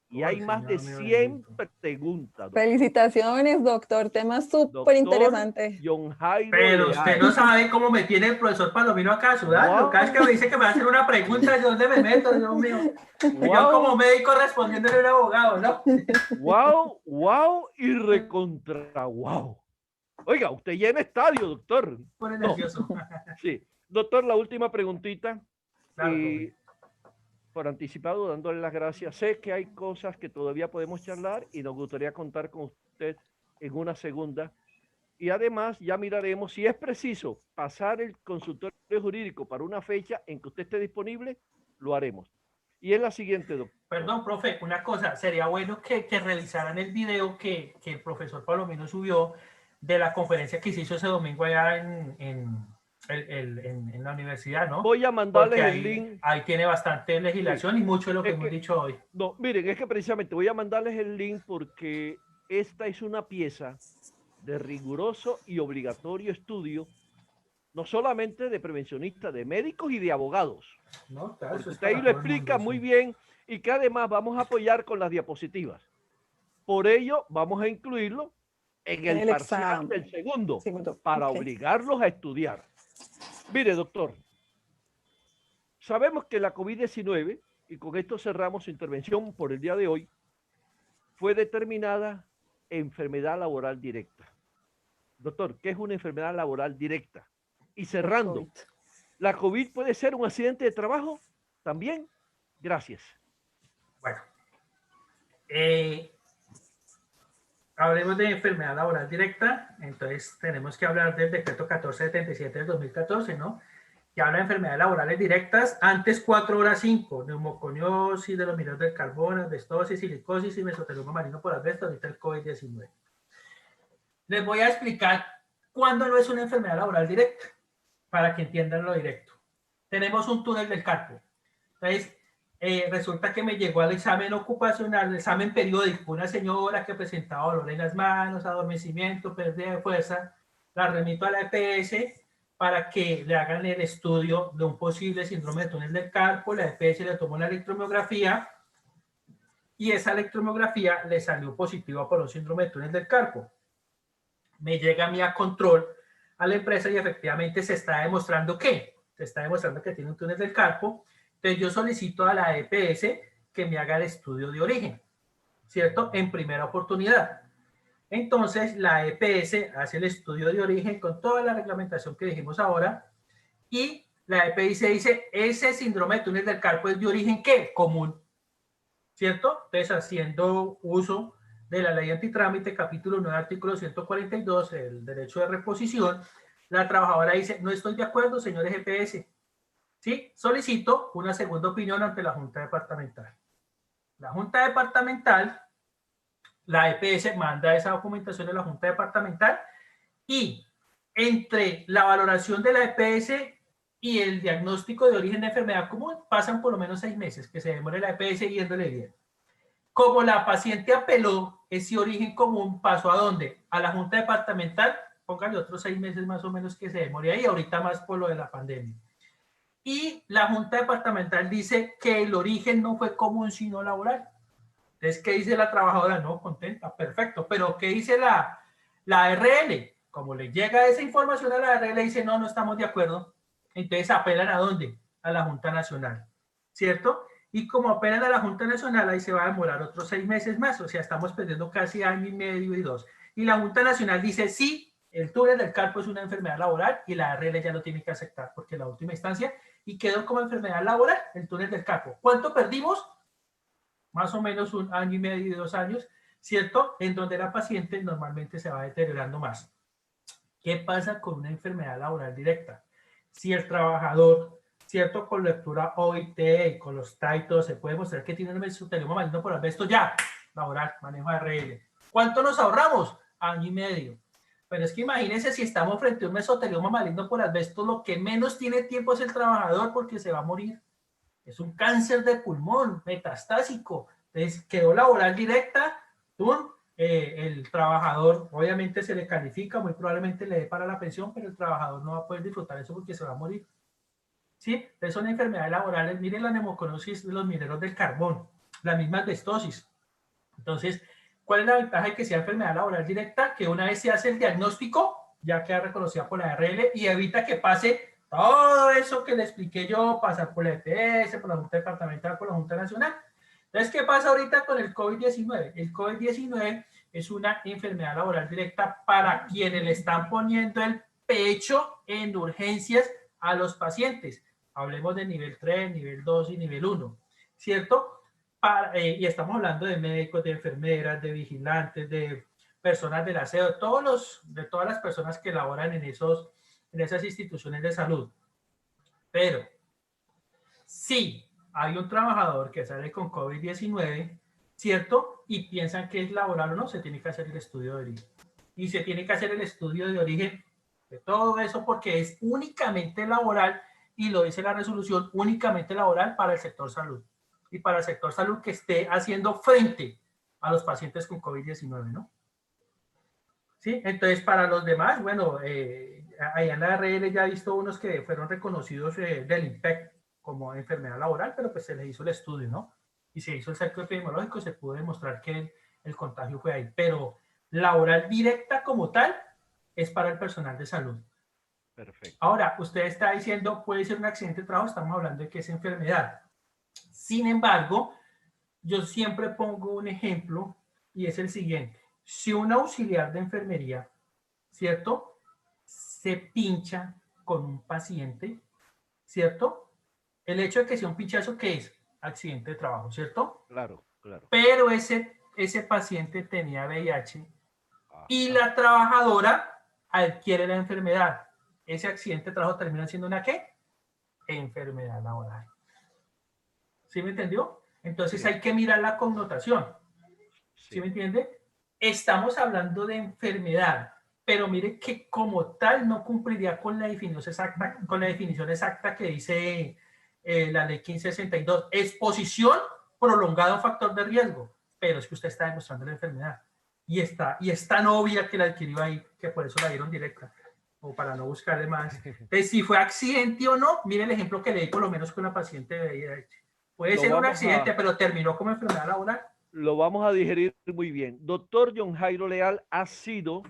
y hay más de 100 preguntas. Doctor. Felicitaciones, doctor, tema súper interesante. Pero usted no sabe cómo me tiene el profesor Palomino acá sudando. Cada vez que me dice que me va a hacer una pregunta, ¿de dónde me meto, Dios mío? Wow. Yo como médico respondiéndole a un abogado, ¿no? Wow y recontra wow. Oiga, usted llena estadio, doctor. Pone nervioso. Sí. Doctor, la última preguntita. Claro, por anticipado, dándole las gracias. Sé que hay cosas que todavía podemos charlar y nos gustaría contar con usted en una segunda. Y además ya miraremos si es preciso pasar el consultorio jurídico para una fecha en que usted esté disponible, lo haremos. Y es la siguiente, doctor. Perdón, profe, una cosa. Sería bueno que realizaran el video que el profesor Palomino subió de la conferencia que se hizo ese domingo allá en la universidad, ¿no? Voy a mandarles el link. Ahí tiene bastante legislación y mucho de lo que hemos dicho hoy. No, miren, es que precisamente voy a mandarles el link porque esta es una pieza de riguroso y obligatorio estudio, no solamente de prevencionistas, de médicos y de abogados. No, claro, usted ahí lo explica muy bien y que además vamos a apoyar con las diapositivas. Por ello, vamos a incluirlo en el parcial del segundo para obligarlos a estudiar. Mire, doctor, sabemos que la COVID-19, y con esto cerramos su intervención por el día de hoy, fue determinada enfermedad laboral directa. Doctor, ¿qué es una enfermedad laboral directa? Y cerrando, ¿la COVID puede ser un accidente de trabajo? También. Gracias. Bueno, hablemos de enfermedad laboral directa, entonces tenemos que hablar del decreto 1477 del 2014, ¿no? Que habla de enfermedades laborales directas, antes 4 horas 5, neumoconiosis de los mineros del carbono, asbestosis, silicosis y mesotelioma marino por asbesto, ahorita el COVID-19. les voy a explicar cuándo no es una enfermedad laboral directa, para que entiendan lo directo. Tenemos un túnel del carpo. Entonces, resulta que me llegó al examen ocupacional, al examen periódico, una señora que presentaba dolor en las manos, adormecimiento, pérdida de fuerza, la remito a la EPS para que le hagan el estudio de un posible síndrome de túnel del carpo. La EPS le tomó una electromiografía y esa electromiografía le salió positiva por un síndrome de túnel del carpo. Me llega a mí a control a la empresa y efectivamente se está demostrando que tiene un túnel del carpo. Entonces yo solicito a la EPS que me haga el estudio de origen, ¿cierto? En primera oportunidad. Entonces la EPS hace el estudio de origen con toda la reglamentación que dijimos ahora y la EPS dice, ese síndrome de túnel del carpo es de origen ¿qué? Común, ¿cierto? Entonces haciendo uso de la ley antitrámite, capítulo 9, artículo 142, el derecho de reposición, la trabajadora dice, no estoy de acuerdo, señores EPS. ¿Sí? Solicito una segunda opinión ante la Junta Departamental. La Junta Departamental, la EPS manda esa documentación a la Junta Departamental y entre la valoración de la EPS y el diagnóstico de origen de enfermedad común pasan por lo menos 6 meses que se demore la EPS yéndole bien. Como la paciente apeló ese origen común, pasó ¿a dónde? A la Junta Departamental, póngale otros 6 meses más o menos que se demore ahí, ahorita más por lo de la pandemia. Y la Junta Departamental dice que el origen no fue común sino laboral. Entonces, ¿qué dice la trabajadora? No, contenta, perfecto. Pero ¿qué dice la ARL? Como le llega esa información a la ARL, dice no, no estamos de acuerdo. Entonces apelan ¿a dónde? A la Junta Nacional, ¿cierto? Y como apelan a la Junta Nacional, ahí se va a demorar otros 6 meses más, o sea, estamos perdiendo casi año y medio y 2. Y la Junta Nacional dice sí, el túnel del carpo es una enfermedad laboral y la ARL ya lo tiene que aceptar porque la última instancia y quedó como enfermedad laboral el túnel del carpo. ¿Cuánto perdimos? Más o menos 1 año y medio y 2 años, ¿cierto? En donde la paciente normalmente se va deteriorando más. ¿Qué pasa con una enfermedad laboral directa? Si el trabajador, ¿cierto? Con lectura OIT y con los TAITOS se puede mostrar que tiene un mesotelioma maligno por asbesto ya, laboral, manejo de ARL. ¿Cuánto nos ahorramos? Año y medio. Pero es que imagínense si estamos frente a un mesotelioma maligno por asbesto, lo que menos tiene tiempo es el trabajador porque se va a morir. Es un cáncer de pulmón metastásico. Entonces quedó laboral directa, el trabajador obviamente se le califica, muy probablemente le dé para la pensión, pero el trabajador no va a poder disfrutar eso porque se va a morir. ¿Sí? Entonces son enfermedades laborales. Miren la neumoconosis de los mineros del carbón, la misma asbestosis. Entonces, ¿cuál es la ventaja de que sea enfermedad laboral directa? Que una vez se hace el diagnóstico, ya queda reconocida por la ARL y evita que pase todo eso que le expliqué yo, pasar por la EPS, por la Junta Departamental, por la Junta Nacional. Entonces, ¿qué pasa ahorita con el COVID-19? El COVID-19 es una enfermedad laboral directa para quienes le están poniendo el pecho en urgencias a los pacientes. Hablemos de nivel 3, nivel 2 y nivel 1, ¿cierto? Y estamos hablando de médicos, de enfermeras, de vigilantes, de personas del aseo, de todas las personas que laboran en esas instituciones de salud. Pero si hay un trabajador que sale con COVID-19, ¿cierto? Y piensan que es laboral o no, se tiene que hacer el estudio de origen. Y se tiene que hacer el estudio de origen de todo eso porque es únicamente laboral y lo dice la resolución, únicamente laboral para el sector salud. Y para el sector salud que esté haciendo frente a los pacientes con COVID-19, ¿no? ¿Sí? Entonces, para los demás, bueno, allá en la ARL ya he visto unos que fueron reconocidos del INPEC como enfermedad laboral, pero pues se les hizo el estudio, ¿no? Y se hizo el cerco epidemiológico, se pudo demostrar que el contagio fue ahí. Pero laboral directa como tal es para el personal de salud. Perfecto. Ahora, usted está diciendo, puede ser un accidente de trabajo, estamos hablando de que es enfermedad. Sin embargo, yo siempre pongo un ejemplo y es el siguiente. Si un auxiliar de enfermería, ¿cierto? Se pincha con un paciente, ¿cierto? El hecho de que sea un pinchazo, ¿qué es? Accidente de trabajo, ¿cierto? Claro, claro. Pero ese paciente tenía VIH y la trabajadora adquiere la enfermedad. Ese accidente de trabajo termina siendo una ¿qué? Enfermedad laboral. ¿Sí me entendió? Entonces hay que mirar la connotación. ¿Sí me entiende? Estamos hablando de enfermedad. pero mire que como tal no cumpliría con la definición exacta que dice la ley 1562. Exposición prolongada a un factor de riesgo, pero es que usted está demostrando la enfermedad y es tan obvia que la adquirió ahí que por eso la dieron directa, o para no buscarle más. Entonces, si fue accidente o no, mire el ejemplo que le di por lo menos con una paciente de VIH. Puede ser un accidente, pero terminó como enfermedad laboral. Lo vamos a digerir muy bien. Doctor John Jairo Leal, ha sido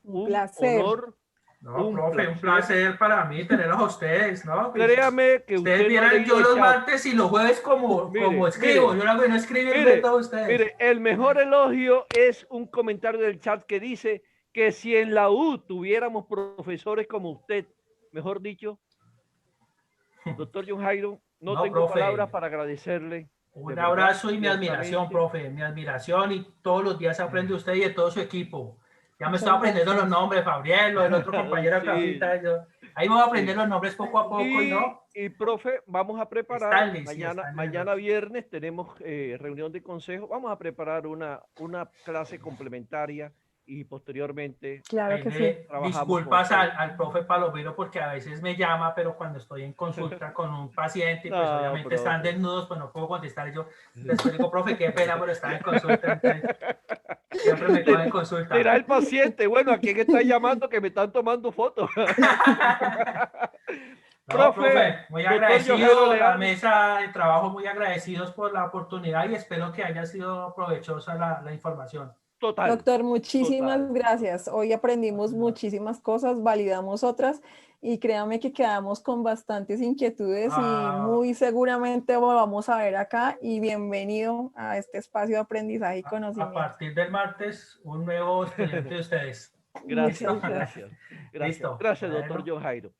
un placer. honor. No, profe, un placer para mí tenerlos a ustedes, ¿no? Créame que ustedes vieran yo los martes y los jueves como escribo. Yo no escribo de todos ustedes. Mire, el mejor elogio es un comentario del chat que dice que si en la U tuviéramos profesores como usted, mejor dicho, doctor John Jairo, no tengo profe, palabras para agradecerle. Un abrazo y mi admiración, profe, mi admiración, y todos los días aprende usted y de todo su equipo. Ya me estaba aprendiendo los nombres, Fabriel, el otro compañero Sí. Ahí me voy a aprender los nombres poco a poco y profe, vamos a preparar Stanley, mañana viernes tenemos reunión de consejo, vamos a preparar una clase complementaria y posteriormente Claro que sí. Disculpas al profe Palomino porque a veces me llama, pero cuando estoy en consulta con un paciente, pues obviamente profe, están desnudos, pues no puedo contestar. Yo después digo, profe, qué pena, pero estaba en consulta. Entonces, siempre me cogen en consulta. Será el paciente, bueno, ¿a quién está llamando que me están tomando fotos? profe, muy agradecido, la mesa de trabajo muy agradecidos por la oportunidad y espero que haya sido provechosa la información. Total. Doctor, muchísimas gracias. Hoy aprendimos muchísimas cosas, validamos otras y créame que quedamos con bastantes inquietudes y muy seguramente lo vamos a ver acá y bienvenido a este espacio de aprendizaje y conocimiento. A partir del martes, un nuevo estudiante de ustedes. Gracias. Listo. Gracias, doctor John Jairo.